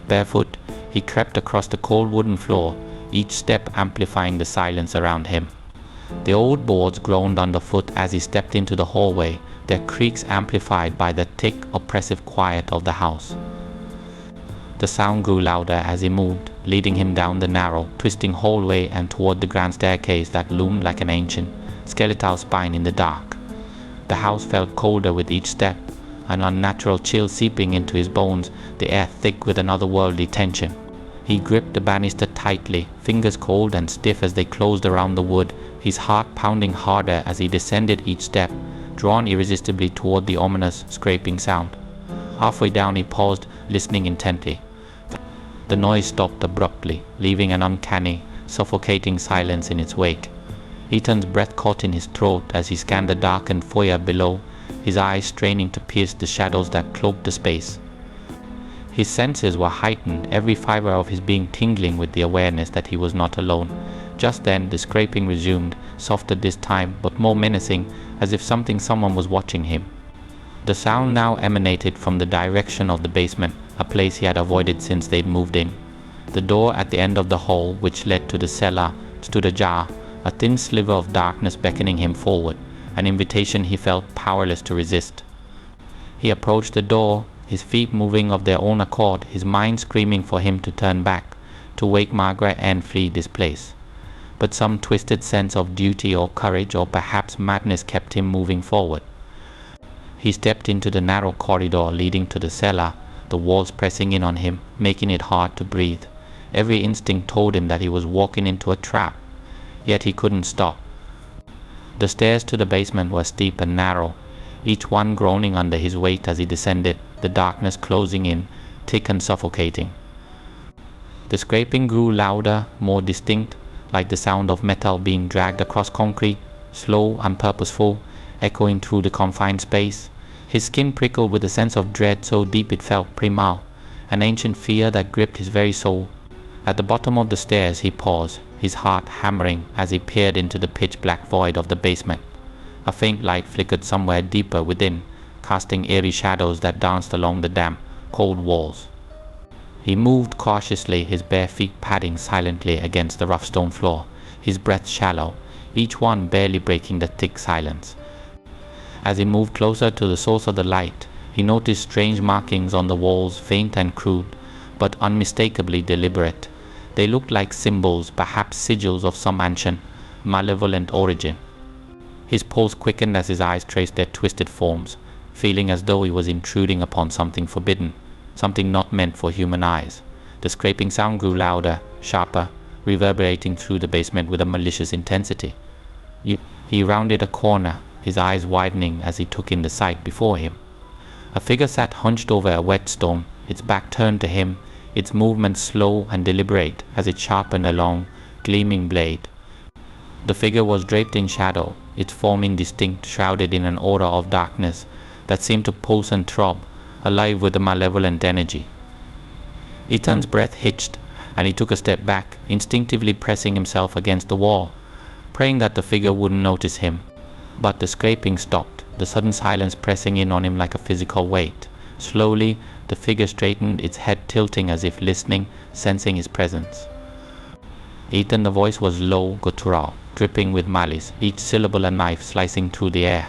Barefoot, he crept across the cold wooden floor, each step amplifying the silence around him. The old boards groaned underfoot as he stepped into the hallway, their creaks amplified by the thick, oppressive quiet of the house. The sound grew louder as he moved, leading him down the narrow, twisting hallway and toward the grand staircase that loomed like an ancient, skeletal spine in the dark. The house felt colder with each step, an unnatural chill seeping into his bones, the air thick with an otherworldly tension. He gripped the banister tightly, fingers cold and stiff as they closed around the wood, his heart pounding harder as he descended each step, drawn irresistibly toward the ominous, scraping sound. Halfway down he paused, listening intently. The noise stopped abruptly, leaving an uncanny, suffocating silence in its wake. Ethan's breath caught in his throat as he scanned the darkened foyer below, his eyes straining to pierce the shadows that cloaked the space. His senses were heightened, every fiber of his being tingling with the awareness that he was not alone. Just then the scraping resumed, softer this time, but more menacing, as if someone was watching him. The sound now emanated from the direction of the basement, a place he had avoided since they'd moved in. The door at the end of the hall, which led to the cellar, stood ajar, a thin sliver of darkness beckoning him forward, an invitation he felt powerless to resist. He approached the door, his feet moving of their own accord, his mind screaming for him to turn back, to wake Margaret and flee this place. But some twisted sense of duty or courage or perhaps madness kept him moving forward. He stepped into the narrow corridor leading to the cellar, the walls pressing in on him, making it hard to breathe. Every instinct told him that he was walking into a trap, yet he couldn't stop. The stairs to the basement were steep and narrow, each one groaning under his weight as he descended, the darkness closing in, thick and suffocating. The scraping grew louder, more distinct, like the sound of metal being dragged across concrete, slow and purposeful, echoing through the confined space. His skin prickled with a sense of dread so deep it felt primal, an ancient fear that gripped his very soul. At the bottom of the stairs he paused, his heart hammering as he peered into the pitch-black void of the basement. A faint light flickered somewhere deeper within, casting eerie shadows that danced along the damp, cold walls. He moved cautiously, his bare feet padding silently against the rough stone floor, his breath shallow, each one barely breaking the thick silence. As he moved closer to the source of the light, he noticed strange markings on the walls, faint and crude, but unmistakably deliberate. They looked like symbols, perhaps sigils of some ancient, malevolent origin. His pulse quickened as his eyes traced their twisted forms, feeling as though he was intruding upon something forbidden, something not meant for human eyes. The scraping sound grew louder, sharper, reverberating through the basement with a malicious intensity. He rounded a corner, his eyes widening as he took in the sight before him. A figure sat hunched over a whetstone, its back turned to him, its movements slow and deliberate as it sharpened a long, gleaming blade. The figure was draped in shadow, its form indistinct, shrouded in an aura of darkness that seemed to pulse and throb, alive with a malevolent energy. Ethan's breath hitched, and he took a step back, instinctively pressing himself against the wall, praying that the figure wouldn't notice him. But the scraping stopped, the sudden silence pressing in on him like a physical weight. Slowly, the figure straightened, its head tilting as if listening, sensing his presence. Ethan, the voice was low, guttural, dripping with malice, each syllable a knife slicing through the air.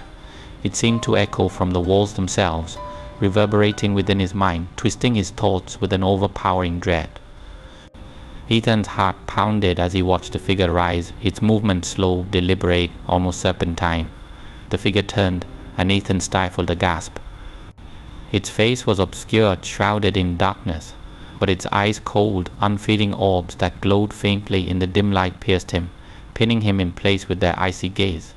It seemed to echo from the walls themselves, reverberating within his mind, twisting his thoughts with an overpowering dread. Ethan's heart pounded as he watched the figure rise, its movement slow, deliberate, almost serpentine. The figure turned, and Ethan stifled a gasp. Its face was obscured, shrouded in darkness, but its eyes, cold, unfeeling orbs that glowed faintly in the dim light, pierced him, pinning him in place with their icy gaze.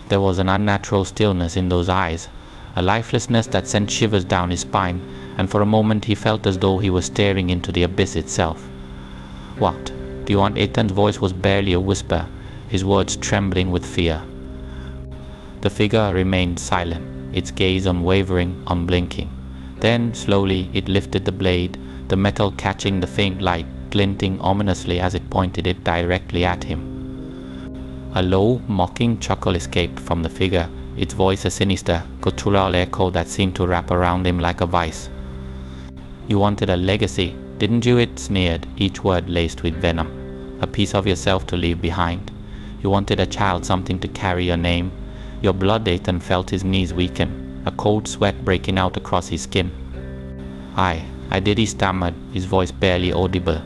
There was an unnatural stillness in those eyes, a lifelessness that sent shivers down his spine, and for a moment he felt as though he was staring into the abyss itself. "What do you want?" Ethan's voice was barely a whisper, his words trembling with fear. The figure remained silent, its gaze unwavering, unblinking. Then, slowly, it lifted the blade, the metal catching the faint light, glinting ominously as it pointed it directly at him. A low, mocking chuckle escaped from the figure, its voice a sinister, guttural echo that seemed to wrap around him like a vice. "You wanted a legacy, didn't you?" It sneered, each word laced with venom. "A piece of yourself to leave behind. You wanted a child, something to carry your name." Your blood. Ethan felt his knees weaken, a cold sweat breaking out across his skin. I did," he stammered, his voice barely audible.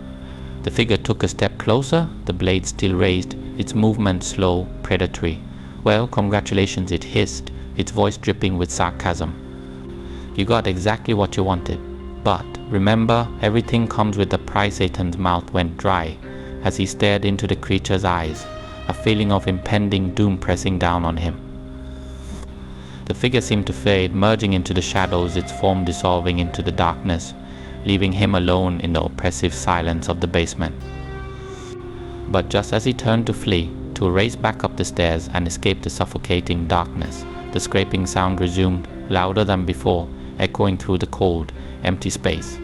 The figure took a step closer, the blade still raised, its movement slow, predatory. "Well, congratulations," it hissed, its voice dripping with sarcasm. "You got exactly what you wanted. But remember, everything comes with a price." Ethan's mouth went dry as he stared into the creature's eyes, a feeling of impending doom pressing down on him. The figure seemed to fade, merging into the shadows, its form dissolving into the darkness, leaving him alone in the oppressive silence of the basement. But just as he turned to flee, to race back up the stairs and escape the suffocating darkness, the scraping sound resumed, louder than before, echoing through the cold, empty space.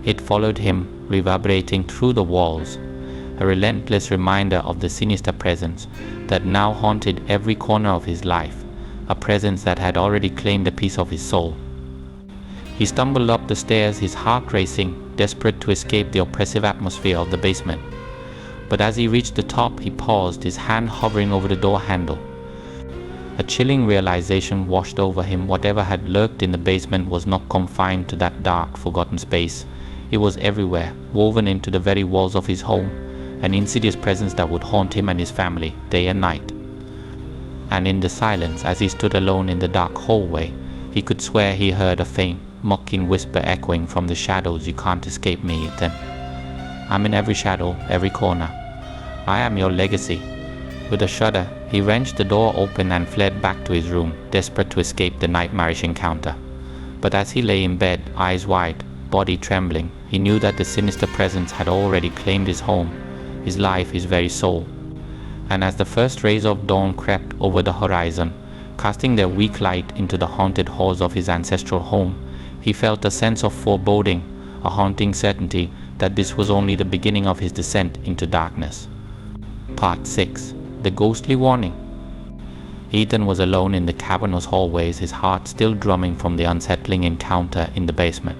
It followed him, reverberating through the walls, a relentless reminder of the sinister presence that now haunted every corner of his life, a presence that had already claimed a piece of his soul. He stumbled up the stairs, his heart racing, desperate to escape the oppressive atmosphere of the basement. But as he reached the top, he paused, his hand hovering over the door handle. A chilling realization washed over him. Whatever had lurked in the basement was not confined to that dark, forgotten space. It was everywhere, woven into the very walls of his home, an insidious presence that would haunt him and his family, day and night. And in the silence, as he stood alone in the dark hallway, he could swear he heard a faint, mocking whisper echoing from the shadows. "You can't escape me, Ethan. I'm in every shadow, every corner. I am your legacy." With a shudder, he wrenched the door open and fled back to his room, desperate to escape the nightmarish encounter. But as he lay in bed, eyes wide, body trembling, he knew that the sinister presence had already claimed his home, his life, his very soul. And as the first rays of dawn crept over the horizon, casting their weak light into the haunted halls of his ancestral home, he felt a sense of foreboding, a haunting certainty that this was only the beginning of his descent into darkness. Part 6. The Ghostly Warning. Ethan was alone in the cavernous hallways, his heart still drumming from the unsettling encounter in the basement.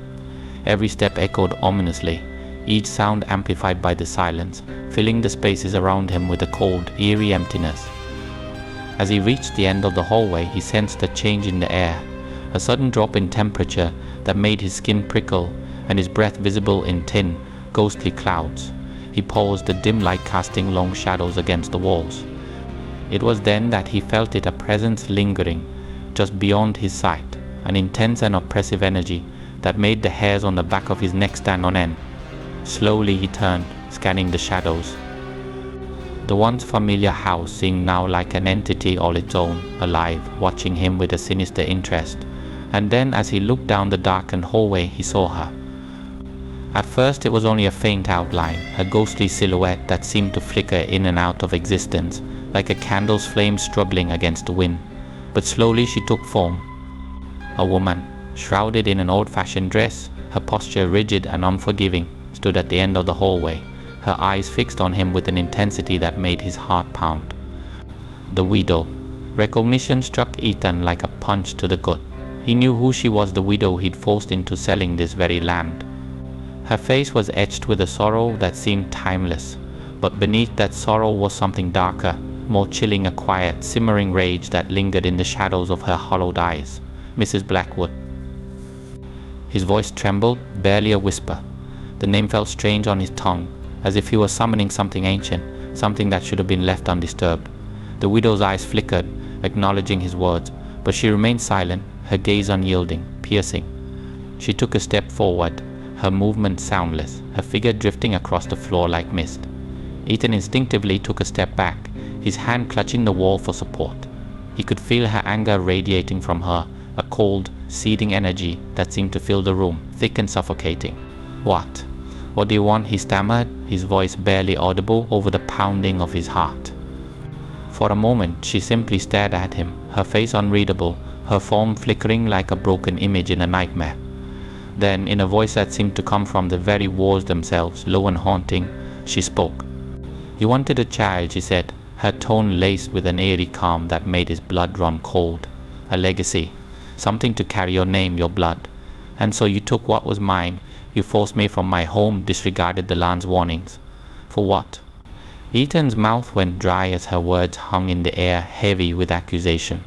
Every step echoed ominously, each sound amplified by the silence, filling the spaces around him with a cold, eerie emptiness. As he reached the end of the hallway, he sensed a change in the air, a sudden drop in temperature that made his skin prickle and his breath visible in thin, ghostly clouds. He paused, the dim light casting long shadows against the walls. It was then that he felt it, a presence lingering just beyond his sight, an intense and oppressive energy that made the hairs on the back of his neck stand on end. Slowly he turned, scanning the shadows. The once familiar house seemed now like an entity all its own, alive, watching him with a sinister interest. And then as he looked down the darkened hallway, he saw her. At first it was only a faint outline, a ghostly silhouette that seemed to flicker in and out of existence, like a candle's flame struggling against the wind. But slowly she took form. A woman, shrouded in an old-fashioned dress, her posture rigid and unforgiving, stood at the end of the hallway, her eyes fixed on him with an intensity that made his heart pound. The widow. Recognition struck Ethan like a punch to the gut. He knew who she was, the widow he'd forced into selling this very land. Her face was etched with a sorrow that seemed timeless, but beneath that sorrow was something darker, more chilling, a quiet, simmering rage that lingered in the shadows of her hollowed eyes. Mrs. Blackwood. His voice trembled, barely a whisper. The name felt strange on his tongue, as if he was summoning something ancient, something that should have been left undisturbed. The widow's eyes flickered, acknowledging his words, but she remained silent, her gaze unyielding, piercing. She took a step forward, her movement soundless, her figure drifting across the floor like mist. Ethan instinctively took a step back, his hand clutching the wall for support. He could feel her anger radiating from her, a cold, seething energy that seemed to fill the room, thick and suffocating. "What? What do you want?" he stammered, his voice barely audible over the pounding of his heart. For a moment she simply stared at him, her face unreadable, her form flickering like a broken image in a nightmare. Then, in a voice that seemed to come from the very walls themselves, low and haunting, she spoke. "You wanted a child," she said, her tone laced with an eerie calm that made his blood run cold. "A legacy. Something to carry your name, your blood. And so you took what was mine. You forced me from my home, disregarded the land's warnings. For what?" Ethan's mouth went dry as her words hung in the air, heavy with accusation.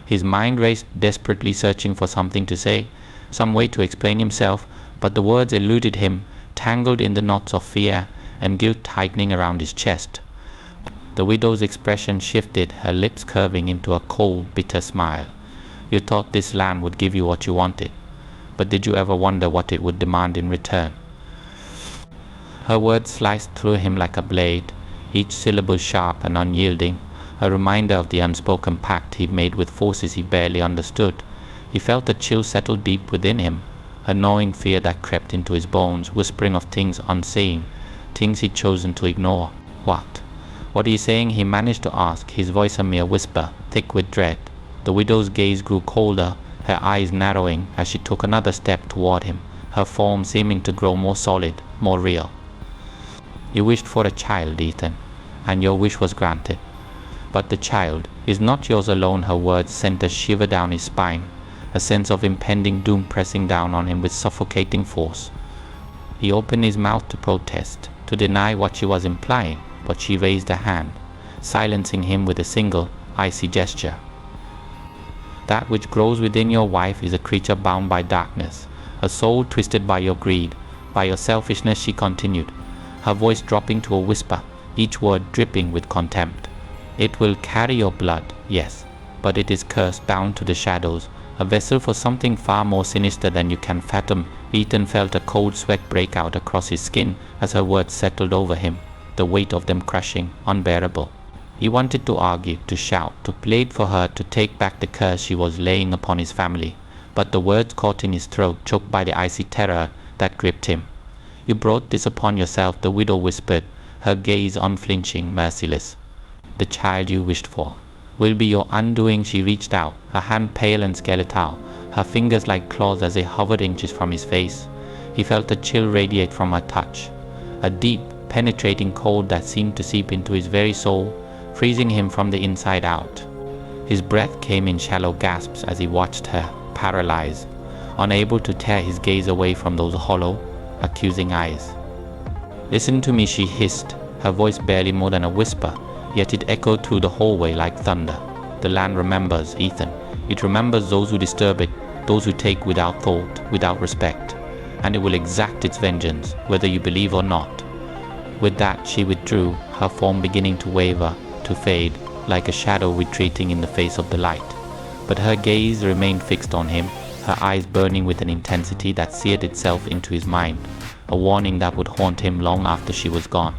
His mind raced, desperately searching for something to say, some way to explain himself, but the words eluded him, tangled in the knots of fear and guilt tightening around his chest. The widow's expression shifted, her lips curving into a cold, bitter smile. "You thought this land would give you what you wanted, but did you ever wonder what it would demand in return?" Her words sliced through him like a blade, each syllable sharp and unyielding, a reminder of the unspoken pact he'd made with forces he barely understood. He felt a chill settle deep within him, a gnawing fear that crept into his bones, whispering of things unseen, things he'd chosen to ignore. "What? What are you saying?" he managed to ask, his voice a mere whisper, thick with dread. The widow's gaze grew colder, her eyes narrowing as she took another step toward him, her form seeming to grow more solid, more real. "You wished for a child, Ethan, and your wish was granted. But the child is not yours alone." Her words sent a shiver down his spine, a sense of impending doom pressing down on him with suffocating force. He opened his mouth to protest, to deny what she was implying, but she raised a hand, silencing him with a single, icy gesture. "That which grows within your wife is a creature bound by darkness, a soul twisted by your greed, by your selfishness," she continued, her voice dropping to a whisper, each word dripping with contempt. "It will carry your blood, yes, but it is cursed, bound to the shadows, a vessel for something far more sinister than you can fathom." Ethan felt a cold sweat break out across his skin as her words settled over him, the weight of them crushing, unbearable. He wanted to argue, to shout, to plead for her to take back the curse she was laying upon his family, but the words caught in his throat, choked by the icy terror that gripped him. "You brought this upon yourself," the widow whispered, her gaze unflinching, merciless. "The child you wished for will be your undoing." She reached out, her hand pale and skeletal, her fingers like claws as they hovered inches from his face. He felt a chill radiate from her touch, a deep, penetrating cold that seemed to seep into his very soul, freezing him from the inside out. His breath came in shallow gasps as he watched her, paralyzed, unable to tear his gaze away from those hollow, accusing eyes. "Listen to me," she hissed, her voice barely more than a whisper, yet it echoed through the hallway like thunder. "The land remembers, Ethan. It remembers those who disturb it, those who take without thought, without respect, and it will exact its vengeance, whether you believe or not." With that she withdrew, her form beginning to waver, to fade, like a shadow retreating in the face of the light. But her gaze remained fixed on him, her eyes burning with an intensity that seared itself into his mind, a warning that would haunt him long after she was gone.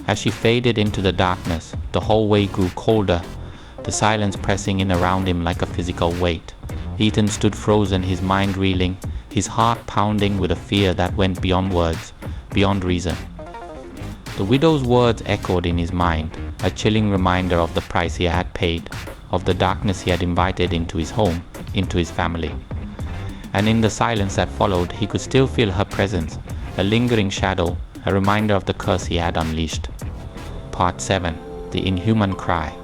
As she faded into the darkness, the hallway grew colder, the silence pressing in around him like a physical weight. Ethan stood frozen, his mind reeling, his heart pounding with a fear that went beyond words, beyond reason. The widow's words echoed in his mind, a chilling reminder of the price he had paid, of the darkness he had invited into his home, into his family. And in the silence that followed, he could still feel her presence, a lingering shadow, a reminder of the curse he had unleashed. Part 7. The Inhuman Cry.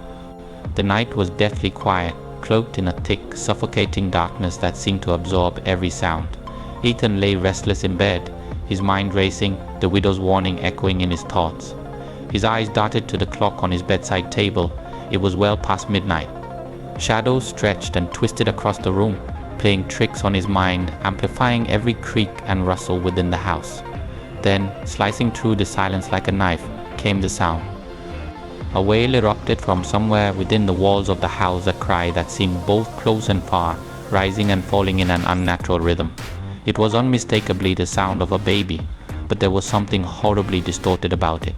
The night was deathly quiet, cloaked in a thick, suffocating darkness that seemed to absorb every sound. Ethan lay restless in bed, his mind racing, the widow's warning echoing in his thoughts. His eyes darted to the clock on his bedside table. It was well past midnight. Shadows stretched and twisted across the room, playing tricks on his mind, amplifying every creak and rustle within the house. Then, slicing through the silence like a knife, came the sound. A wail erupted from somewhere within the walls of the house, a cry that seemed both close and far, rising and falling in an unnatural rhythm. It was unmistakably the sound of a baby, but there was something horribly distorted about it.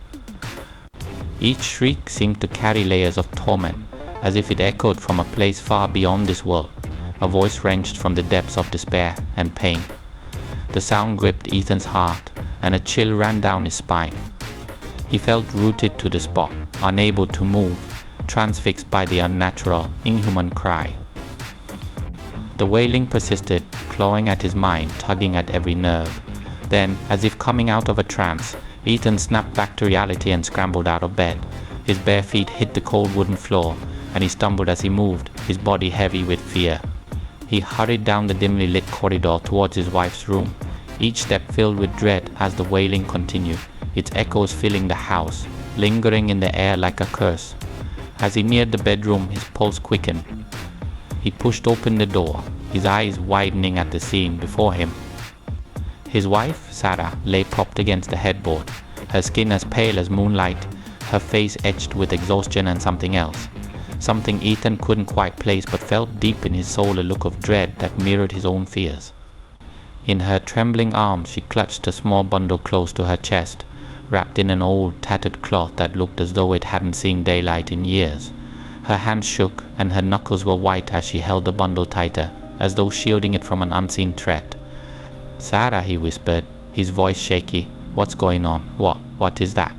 Each shriek seemed to carry layers of torment, as if it echoed from a place far beyond this world, a voice wrenched from the depths of despair and pain. The sound gripped Ethan's heart, and a chill ran down his spine. He felt rooted to the spot, unable to move, transfixed by the unnatural, inhuman cry. The wailing persisted, clawing at his mind, tugging at every nerve. Then, as if coming out of a trance, Ethan snapped back to reality and scrambled out of bed. His bare feet hit the cold wooden floor, and he stumbled as he moved, his body heavy with fear. He hurried down the dimly lit corridor towards his wife's room, each step filled with dread as the wailing continued, its echoes filling the house, lingering in the air like a curse. As he neared the bedroom, his pulse quickened. He pushed open the door, his eyes widening at the scene before him. His wife, Sarah, lay propped against the headboard, her skin as pale as moonlight, her face etched with exhaustion and something else. Something Ethan couldn't quite place but felt deep in his soul a look of dread that mirrored his own fears. In her trembling arms she clutched a small bundle close to her chest, wrapped in an old, tattered cloth that looked as though it hadn't seen daylight in years. Her hands shook, and her knuckles were white as she held the bundle tighter, as though shielding it from an unseen threat. "Sarah," he whispered, his voice shaky. "What's going on? What is that?"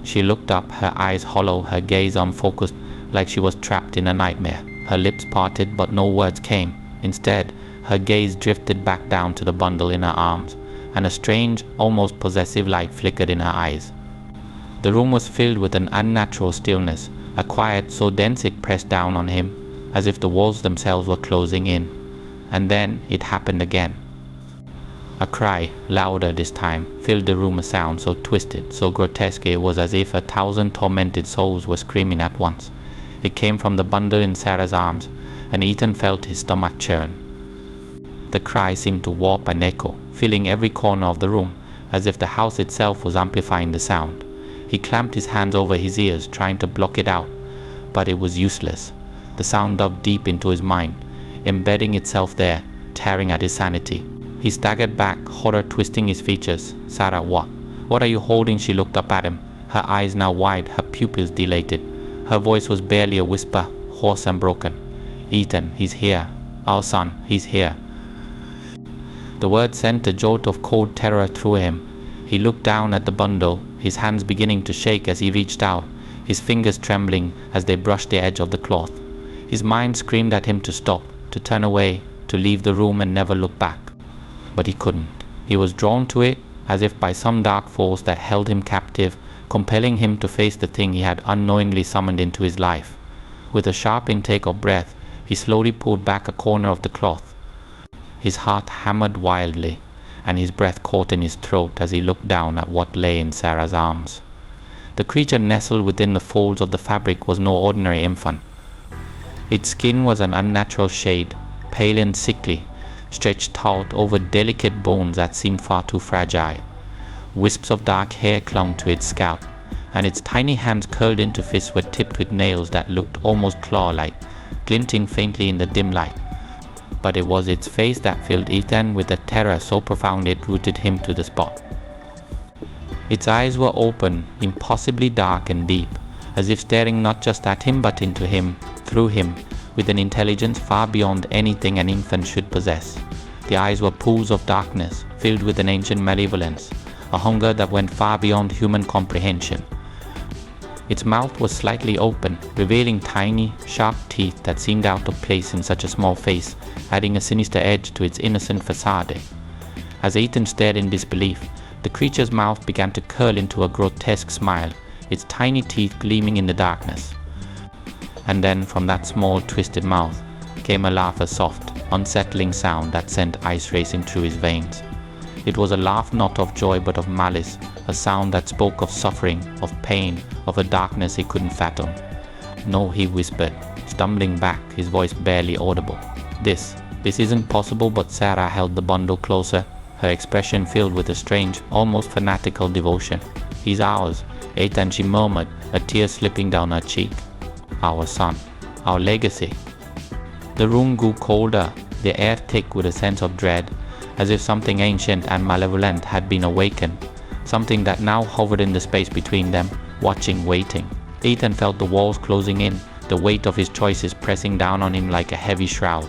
She looked up, her eyes hollow, her gaze unfocused, like she was trapped in a nightmare. Her lips parted, but no words came. Instead, her gaze drifted back down to the bundle in her arms, and a strange, almost possessive light flickered in her eyes. The room was filled with an unnatural stillness, a quiet so dense it pressed down on him, as if the walls themselves were closing in. And then it happened again. A cry, louder this time, filled the room, a sound so twisted, so grotesque it was as if 1,000 tormented souls were screaming at once. It came from the bundle in Sarah's arms, and Ethan felt his stomach churn. The cry seemed to warp and echo, filling every corner of the room, as if the house itself was amplifying the sound. He clamped his hands over his ears, trying to block it out, but it was useless. The sound dug deep into his mind, embedding itself there, tearing at his sanity. He staggered back, horror twisting his features. "Sarah, what? What are you holding?" She looked up at him, her eyes now wide, her pupils dilated. Her voice was barely a whisper, hoarse and broken. "Ethan, he's here. Our son, he's here." The word sent a jolt of cold terror through him. He looked down at the bundle, his hands beginning to shake as he reached out, his fingers trembling as they brushed the edge of the cloth. His mind screamed at him to stop, to turn away, to leave the room and never look back. But he couldn't. He was drawn to it, as if by some dark force that held him captive, compelling him to face the thing he had unknowingly summoned into his life. With a sharp intake of breath, he slowly pulled back a corner of the cloth. His heart hammered wildly, and his breath caught in his throat as he looked down at what lay in Sarah's arms. The creature nestled within the folds of the fabric was no ordinary infant. Its skin was an unnatural shade, pale and sickly, stretched taut over delicate bones that seemed far too fragile. Wisps of dark hair clung to its scalp, and its tiny hands curled into fists were tipped with nails that looked almost claw-like, glinting faintly in the dim light. But it was its face that filled Ethan with a terror so profound it rooted him to the spot. Its eyes were open, impossibly dark and deep, as if staring not just at him but into him, through him, with an intelligence far beyond anything an infant should possess. The eyes were pools of darkness, filled with an ancient malevolence, a hunger that went far beyond human comprehension. Its mouth was slightly open, revealing tiny, sharp teeth that seemed out of place in such a small face, adding a sinister edge to its innocent facade. As Ethan stared in disbelief, the creature's mouth began to curl into a grotesque smile, its tiny teeth gleaming in the darkness. And then from that small, twisted mouth came a laugh, a soft, unsettling sound that sent ice racing through his veins. It was a laugh not of joy but of malice, a sound that spoke of suffering, of pain, of a darkness he couldn't fathom. "No," he whispered, stumbling back, his voice barely audible. This isn't possible." But Sarah held the bundle closer, her expression filled with a strange, almost fanatical devotion. "He's ours, Ethan," she murmured, a tear slipping down her cheek. "Our son, our legacy." The room grew colder, the air thick with a sense of dread, as if something ancient and malevolent had been awakened, something that now hovered in the space between them, watching, waiting. Ethan felt the walls closing in, the weight of his choices pressing down on him like a heavy shroud.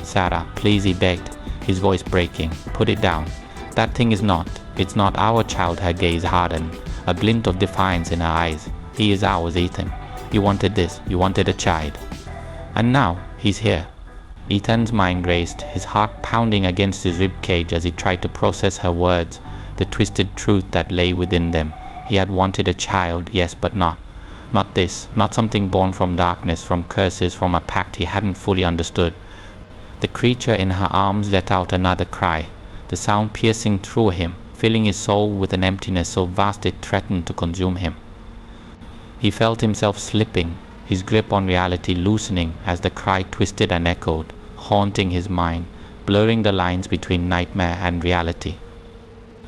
"Sarah, please," he begged, his voice breaking. "Put it down. That thing is not. It's not our child." Her gaze hardened, a glint of defiance in her eyes. "He is ours, Ethan. You wanted this. You wanted a child. And now, he's here." Ethan's mind raced, his heart pounding against his ribcage as he tried to process her words, the twisted truth that lay within them. He had wanted a child, yes, but not this, not something born from darkness, from curses, from a pact he hadn't fully understood. The creature in her arms let out another cry, the sound piercing through him, filling his soul with an emptiness so vast it threatened to consume him. He felt himself slipping, his grip on reality loosening as the cry twisted and echoed, haunting his mind, blurring the lines between nightmare and reality.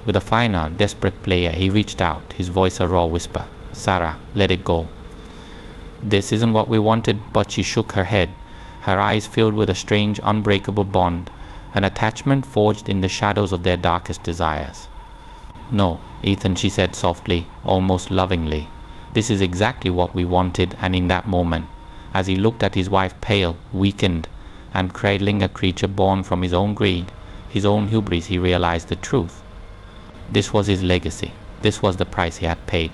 With a final, desperate player, he reached out, his voice a raw whisper. "Sarah, let it go. This isn't what we wanted." But she shook her head, her eyes filled with a strange, unbreakable bond, an attachment forged in the shadows of their darkest desires. "No, Ethan," she said softly, almost lovingly. "This is exactly what we wanted." And in that moment, as he looked at his wife pale, weakened, and cradling a creature born from his own greed, his own hubris, he realized the truth. This was his legacy. This was the price he had paid.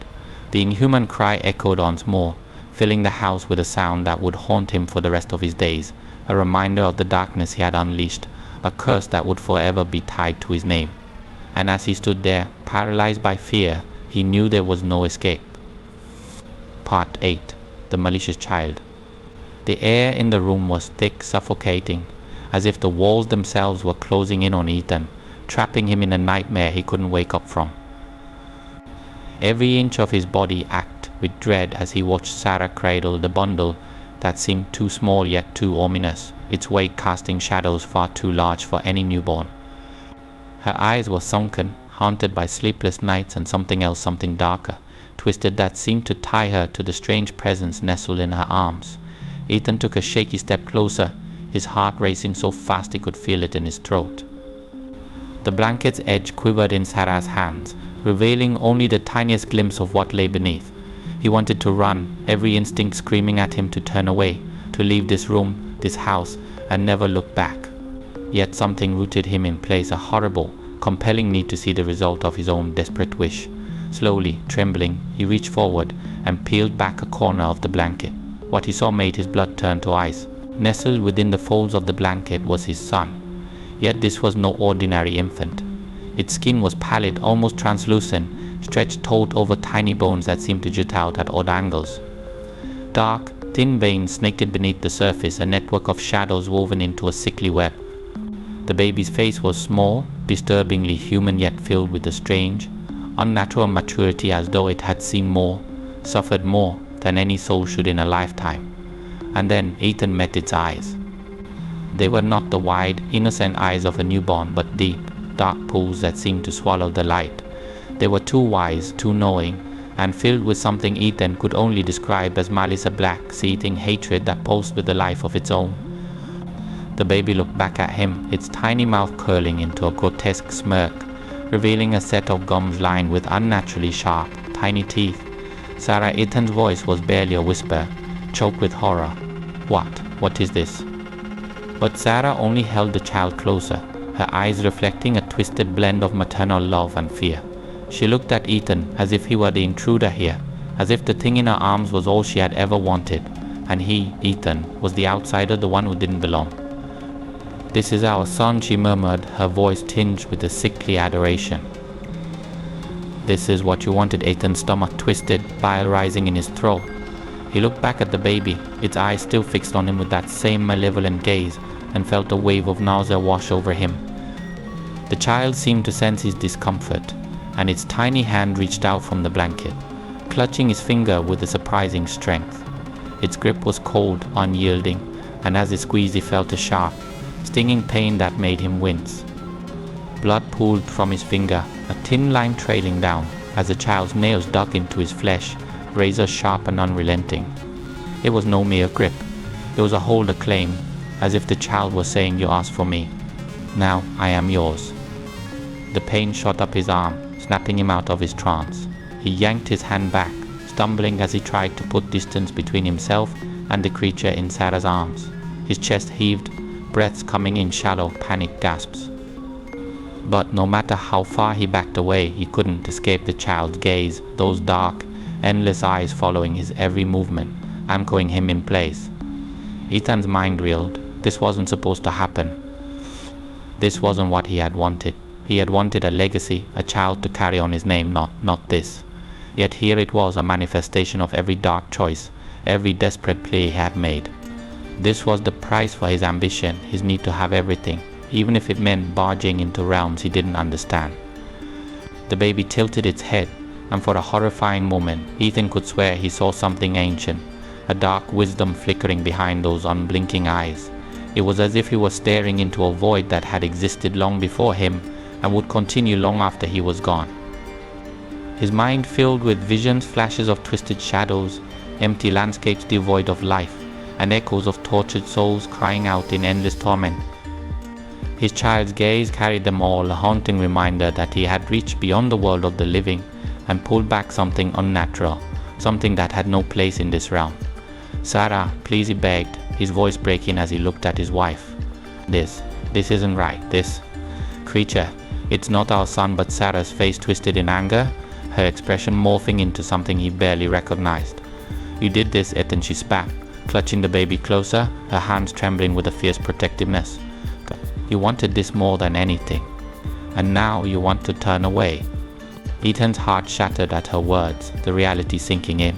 The inhuman cry echoed once more, filling the house with a sound that would haunt him for the rest of his days, a reminder of the darkness he had unleashed, a curse that would forever be tied to his name. And as he stood there, paralyzed by fear, he knew there was no escape. Part 8. The Malicious Child. The air in the room was thick, suffocating, as if the walls themselves were closing in on Ethan, trapping him in a nightmare he couldn't wake up from. Every inch of his body ached with dread as he watched Sarah cradle the bundle that seemed too small yet too ominous, its weight casting shadows far too large for any newborn. Her eyes were sunken, haunted by sleepless nights and something else, something darker, twisted, that seemed to tie her to the strange presence nestled in her arms. Ethan took a shaky step closer, his heart racing so fast he could feel it in his throat. The blanket's edge quivered in Sarah's hands, revealing only the tiniest glimpse of what lay beneath. He wanted to run, every instinct screaming at him to turn away, to leave this room, this house, and never look back. Yet something rooted him in place, a horrible, compelling need to see the result of his own desperate wish. Slowly, trembling, he reached forward and peeled back a corner of the blanket. What he saw made his blood turn to ice. Nestled within the folds of the blanket was his son. Yet this was no ordinary infant. Its skin was pallid, almost translucent, stretched taut over tiny bones that seemed to jut out at odd angles. Dark, thin veins snaked beneath the surface, a network of shadows woven into a sickly web. The baby's face was small, disturbingly human, yet filled with a strange, unnatural maturity, as though it had seen more, suffered more than any soul should in a lifetime. And then Ethan met its eyes. They were not the wide, innocent eyes of a newborn, but deep, dark pools that seemed to swallow the light. They were too wise, too knowing, and filled with something Ethan could only describe as malice, a black-seething hatred that pulsed with a life of its own. The baby looked back at him, its tiny mouth curling into a grotesque smirk, revealing a set of gums lined with unnaturally sharp, tiny teeth. Sarah, Ethan's voice was barely a whisper, choked with horror. What is this?" But Sarah only held the child closer, her eyes reflecting a twisted blend of maternal love and fear. She looked at Ethan as if he were the intruder here, as if the thing in her arms was all she had ever wanted, and he, Ethan, was the outsider, the one who didn't belong. "This is our son," she murmured, her voice tinged with a sickly adoration. "This is what you wanted." Ethan's stomach twisted, bile rising in his throat. He looked back at the baby, its eyes still fixed on him with that same malevolent gaze, and felt a wave of nausea wash over him. The child seemed to sense his discomfort, and its tiny hand reached out from the blanket, clutching his finger with a surprising strength. Its grip was cold, unyielding, and as it squeezed he felt a sharp, stinging pain that made him wince. Blood pooled from his finger, a thin line trailing down, as the child's nails dug into his flesh, razor sharp and unrelenting. It was no mere grip. It was a hold, a claim, as if the child was saying, "You asked for me. Now I am yours." The pain shot up his arm, snapping him out of his trance. He yanked his hand back, stumbling as he tried to put distance between himself and the creature in Sarah's arms. His chest heaved, breaths coming in shallow, panicked gasps. But no matter how far he backed away, he couldn't escape the child's gaze, those dark, endless eyes following his every movement, anchoring him in place. Ethan's mind reeled. This wasn't supposed to happen. This wasn't what he had wanted. He had wanted a legacy, a child to carry on his name, not this. Yet here it was, a manifestation of every dark choice, every desperate play he had made. This was the price for his ambition, his need to have everything, even if it meant barging into realms he didn't understand. The baby tilted its head, and for a horrifying moment, Ethan could swear he saw something ancient, a dark wisdom flickering behind those unblinking eyes. It was as if he was staring into a void that had existed long before him and would continue long after he was gone. His mind filled with visions, flashes of twisted shadows, empty landscapes devoid of life, and echoes of tortured souls crying out in endless torment. His child's gaze carried them all, a haunting reminder that he had reached beyond the world of the living and pulled back something unnatural, something that had no place in this realm. "Sarah, please," he begged, his voice breaking as he looked at his wife. This isn't right. This creature, it's not our son." But Sarah's face twisted in anger, her expression morphing into something he barely recognized. "You did this, Ethan," she spat, clutching the baby closer, her hands trembling with a fierce protectiveness. "You wanted this more than anything, and now you want to turn away." Ethan's heart shattered at her words, the reality sinking in.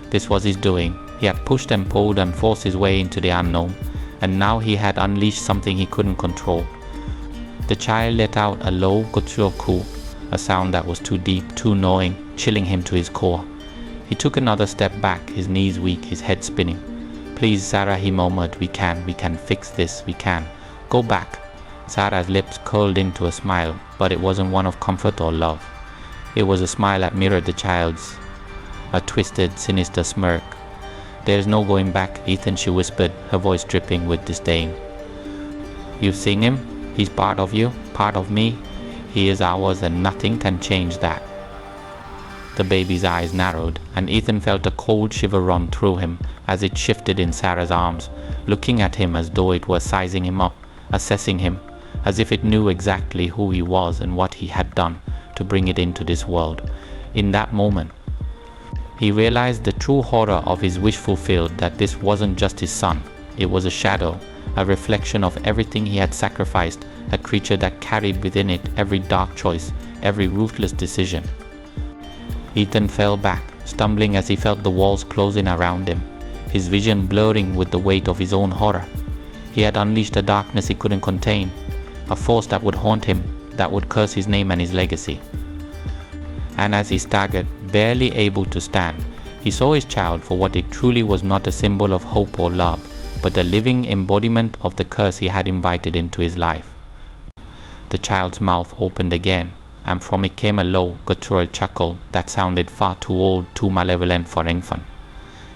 This was his doing. He had pushed and pulled and forced his way into the unknown, and now he had unleashed something he couldn't control. The child let out a low, guttural coo, a sound that was too deep, too gnawing, chilling him to his core. He took another step back, his knees weak, his head spinning. "Please, Sarah," he murmured, we can fix this, we can. Go back." Sarah's lips curled into a smile, but it wasn't one of comfort or love. It was a smile that mirrored the child's, a twisted, sinister smirk. "There's no going back, Ethan," she whispered, her voice dripping with disdain. "You've seen him. He's part of you, part of me. He is ours, and nothing can change that." The baby's eyes narrowed, and Ethan felt a cold shiver run through him as it shifted in Sarah's arms, looking at him as though it were sizing him up, assessing him, as if it knew exactly who he was and what he had done to bring it into this world. In that moment, he realized the true horror of his wish fulfilled, that this wasn't just his son. It was a shadow, a reflection of everything he had sacrificed, a creature that carried within it every dark choice, every ruthless decision. Ethan fell back, stumbling as he felt the walls closing around him, his vision blurring with the weight of his own horror. He had unleashed a darkness he couldn't contain, a force that would haunt him, that would curse his name and his legacy. And as he staggered, barely able to stand, he saw his child for what it truly was, not a symbol of hope or love, but a living embodiment of the curse he had invited into his life. The child's mouth opened again, and from it came a low, guttural chuckle that sounded far too old, too malevolent for infant.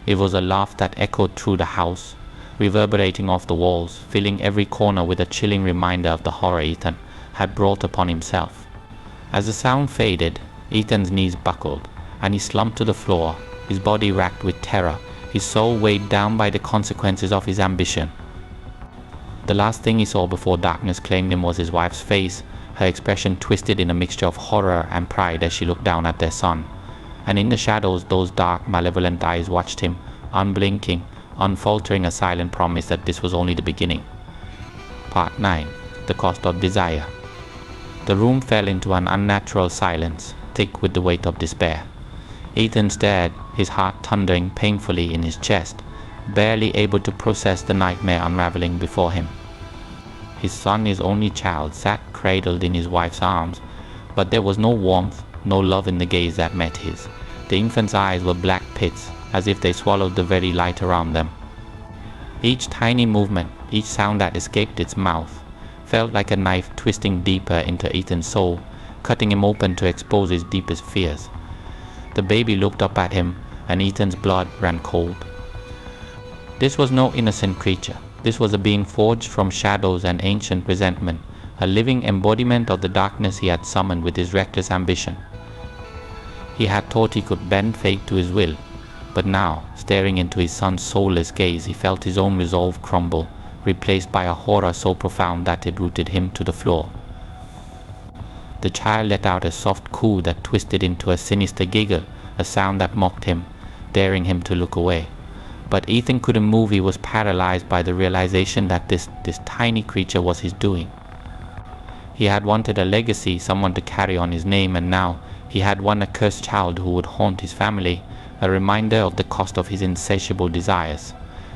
It was a laugh that echoed through the house, reverberating off the walls, filling every corner with a chilling reminder of the horror Ethan had brought upon himself. As the sound faded, Ethan's knees buckled, and he slumped to the floor, his body racked with terror, his soul weighed down by the consequences of his ambition. The last thing he saw before darkness claimed him was his wife's face, her expression twisted in a mixture of horror and pride as she looked down at their son. And in the shadows, those dark, malevolent eyes watched him, unblinking, unfaltering, a silent promise that this was only the beginning. Part 9. The Cost of Desire. The room fell into an unnatural silence, thick with the weight of despair. Ethan stared, his heart thundering painfully in his chest, barely able to process the nightmare unraveling before him. His son, his only child, sat cradled in his wife's arms, but there was no warmth, no love in the gaze that met his. The infant's eyes were black pits, as if they swallowed the very light around them. Each tiny movement, each sound that escaped its mouth, felt like a knife twisting deeper into Ethan's soul, cutting him open to expose his deepest fears. The baby looked up at him, and Ethan's blood ran cold. This was no innocent creature. This was a being forged from shadows and ancient resentment, a living embodiment of the darkness he had summoned with his reckless ambition. He had thought he could bend fate to his will, but now, staring into his son's soulless gaze, he felt his own resolve crumble, replaced by a horror so profound that it rooted him to the floor. The child let out a soft coo that twisted into a sinister giggle, a sound that mocked him, daring him to look away. But Ethan couldn't move. He was paralyzed by the realization that this tiny creature was his doing. He had wanted a legacy, someone to carry on his name, and now he had one accursed child who would haunt his family, a reminder of the cost of his insatiable desires.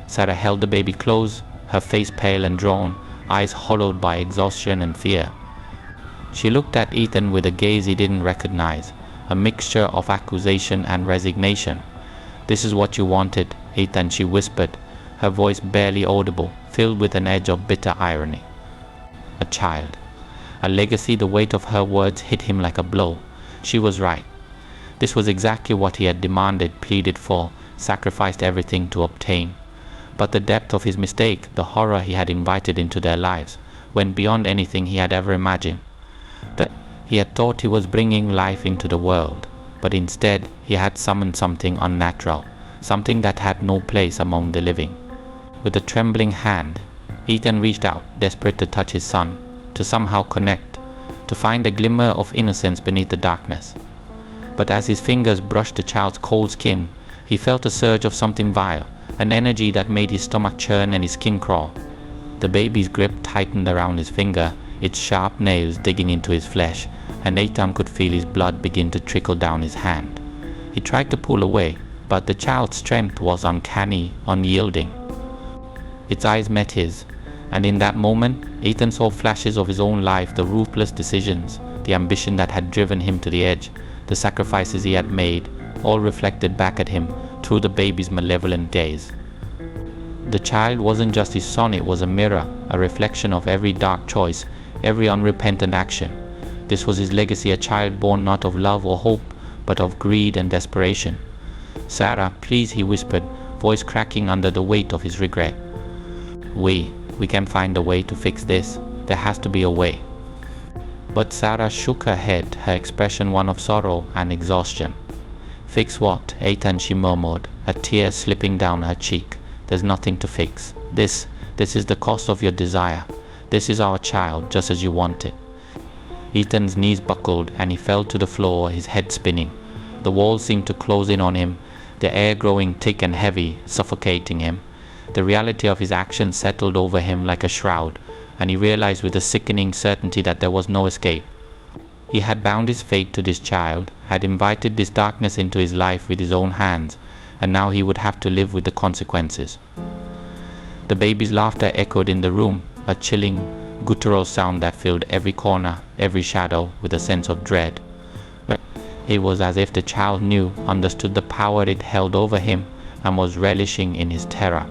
Sarah held the baby close, her face pale and drawn, eyes hollowed by exhaustion and fear. She looked at Ethan with a gaze he didn't recognize, a mixture of accusation and resignation. "This is what you wanted, Ethan," she whispered, her voice barely audible, filled with an edge of bitter irony. A child. A legacy. The weight of her words hit him like a blow. She was right. This was exactly what he had demanded, pleaded for, sacrificed everything to obtain. But the depth of his mistake, the horror he had invited into their lives, went beyond anything he had ever imagined. That he had thought he was bringing life into the world, but instead he had summoned something unnatural, something that had no place among the living. With a trembling hand, Ethan reached out, desperate to touch his son, to somehow connect, to find a glimmer of innocence beneath the darkness. But as his fingers brushed the child's cold skin, he felt a surge of something vile, an energy that made his stomach churn and his skin crawl. The baby's grip tightened around his finger, its sharp nails digging into his flesh, and Ethan could feel his blood begin to trickle down his hand. He tried to pull away, but the child's strength was uncanny, unyielding. Its eyes met his, and in that moment, Ethan saw flashes of his own life, the ruthless decisions, the ambition that had driven him to the edge, the sacrifices he had made, all reflected back at him through the baby's malevolent gaze. The child wasn't just his son, it was a mirror, a reflection of every dark choice, every unrepentant action. This was his legacy, a child born not of love or hope, but of greed and desperation. "Sarah, please," he whispered, voice cracking under the weight of his regret. We can find a way to fix this. There has to be a way." But Sarah shook her head, her expression one of sorrow and exhaustion. "Fix what, Ethan?" she murmured, a tear slipping down her cheek. "There's nothing to fix. This is the cost of your desire. This is our child, just as you want it." Ethan's knees buckled and he fell to the floor, his head spinning. The walls seemed to close in on him, the air growing thick and heavy, suffocating him. The reality of his actions settled over him like a shroud, and he realized with a sickening certainty that there was no escape. He had bound his fate to this child, had invited this darkness into his life with his own hands, and now he would have to live with the consequences. The baby's laughter echoed in the room, a chilling, guttural sound that filled every corner, every shadow, with a sense of dread. It was as if the child knew, understood the power it held over him, and was relishing in his terror.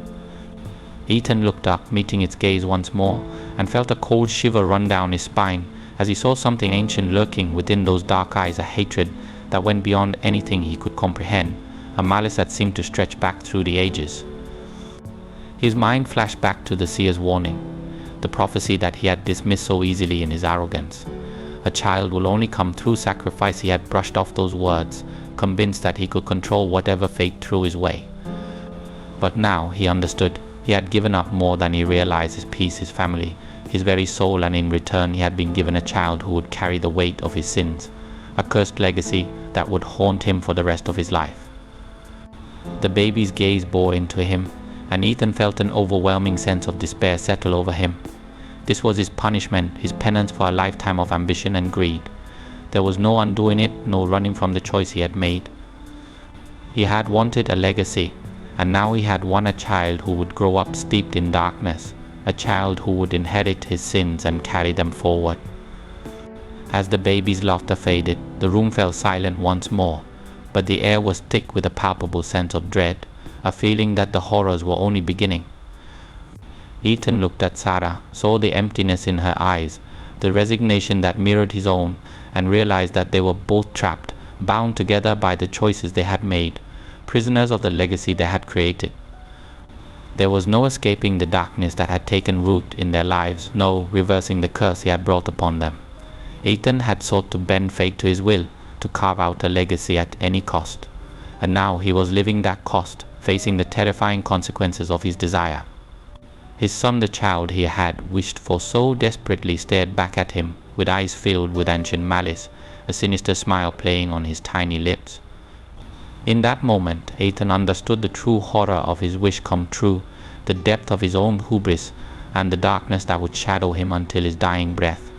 Ethan looked up, meeting its gaze once more, and felt a cold shiver run down his spine, as he saw something ancient lurking within those dark eyes, a hatred that went beyond anything he could comprehend, a malice that seemed to stretch back through the ages. His mind flashed back to the seer's warning, the prophecy that he had dismissed so easily in his arrogance. A child will only come through sacrifice. He had brushed off those words, convinced that he could control whatever fate threw his way. But now he understood. He had given up more than he realized: his peace, his family, his very soul, and in return he had been given a child who would carry the weight of his sins, a cursed legacy that would haunt him for the rest of his life. The baby's gaze bore into him, and Ethan felt an overwhelming sense of despair settle over him. This was his punishment, his penance for a lifetime of ambition and greed. There was no undoing it, no running from the choice he had made. He had wanted a legacy, and now he had won a child who would grow up steeped in darkness, a child who would inherit his sins and carry them forward. As the baby's laughter faded, the room fell silent once more, but the air was thick with a palpable sense of dread, a feeling that the horrors were only beginning. Ethan looked at Sarah, saw the emptiness in her eyes, the resignation that mirrored his own, and realized that they were both trapped, bound together by the choices they had made, prisoners of the legacy they had created. There was no escaping the darkness that had taken root in their lives, no reversing the curse he had brought upon them. Ethan had sought to bend fate to his will, to carve out a legacy at any cost, and now he was living that cost, facing the terrifying consequences of his desire. His son, the child he had wished for so desperately, stared back at him with eyes filled with ancient malice, a sinister smile playing on his tiny lips. In that moment, Ethan understood the true horror of his wish come true, the depth of his own hubris, and the darkness that would shadow him until his dying breath.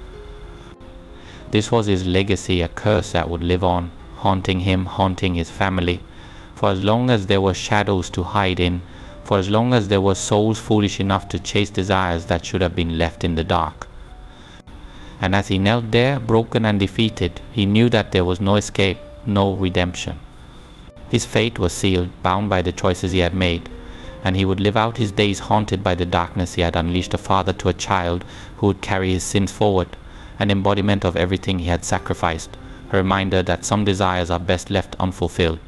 This was his legacy, a curse that would live on, haunting him, haunting his family, for as long as there were shadows to hide in, for as long as there were souls foolish enough to chase desires that should have been left in the dark. And as he knelt there, broken and defeated, he knew that there was no escape, no redemption. His fate was sealed, bound by the choices he had made, and he would live out his days haunted by the darkness he had unleashed, a father to a child who would carry his sins forward, an embodiment of everything he had sacrificed, a reminder that some desires are best left unfulfilled.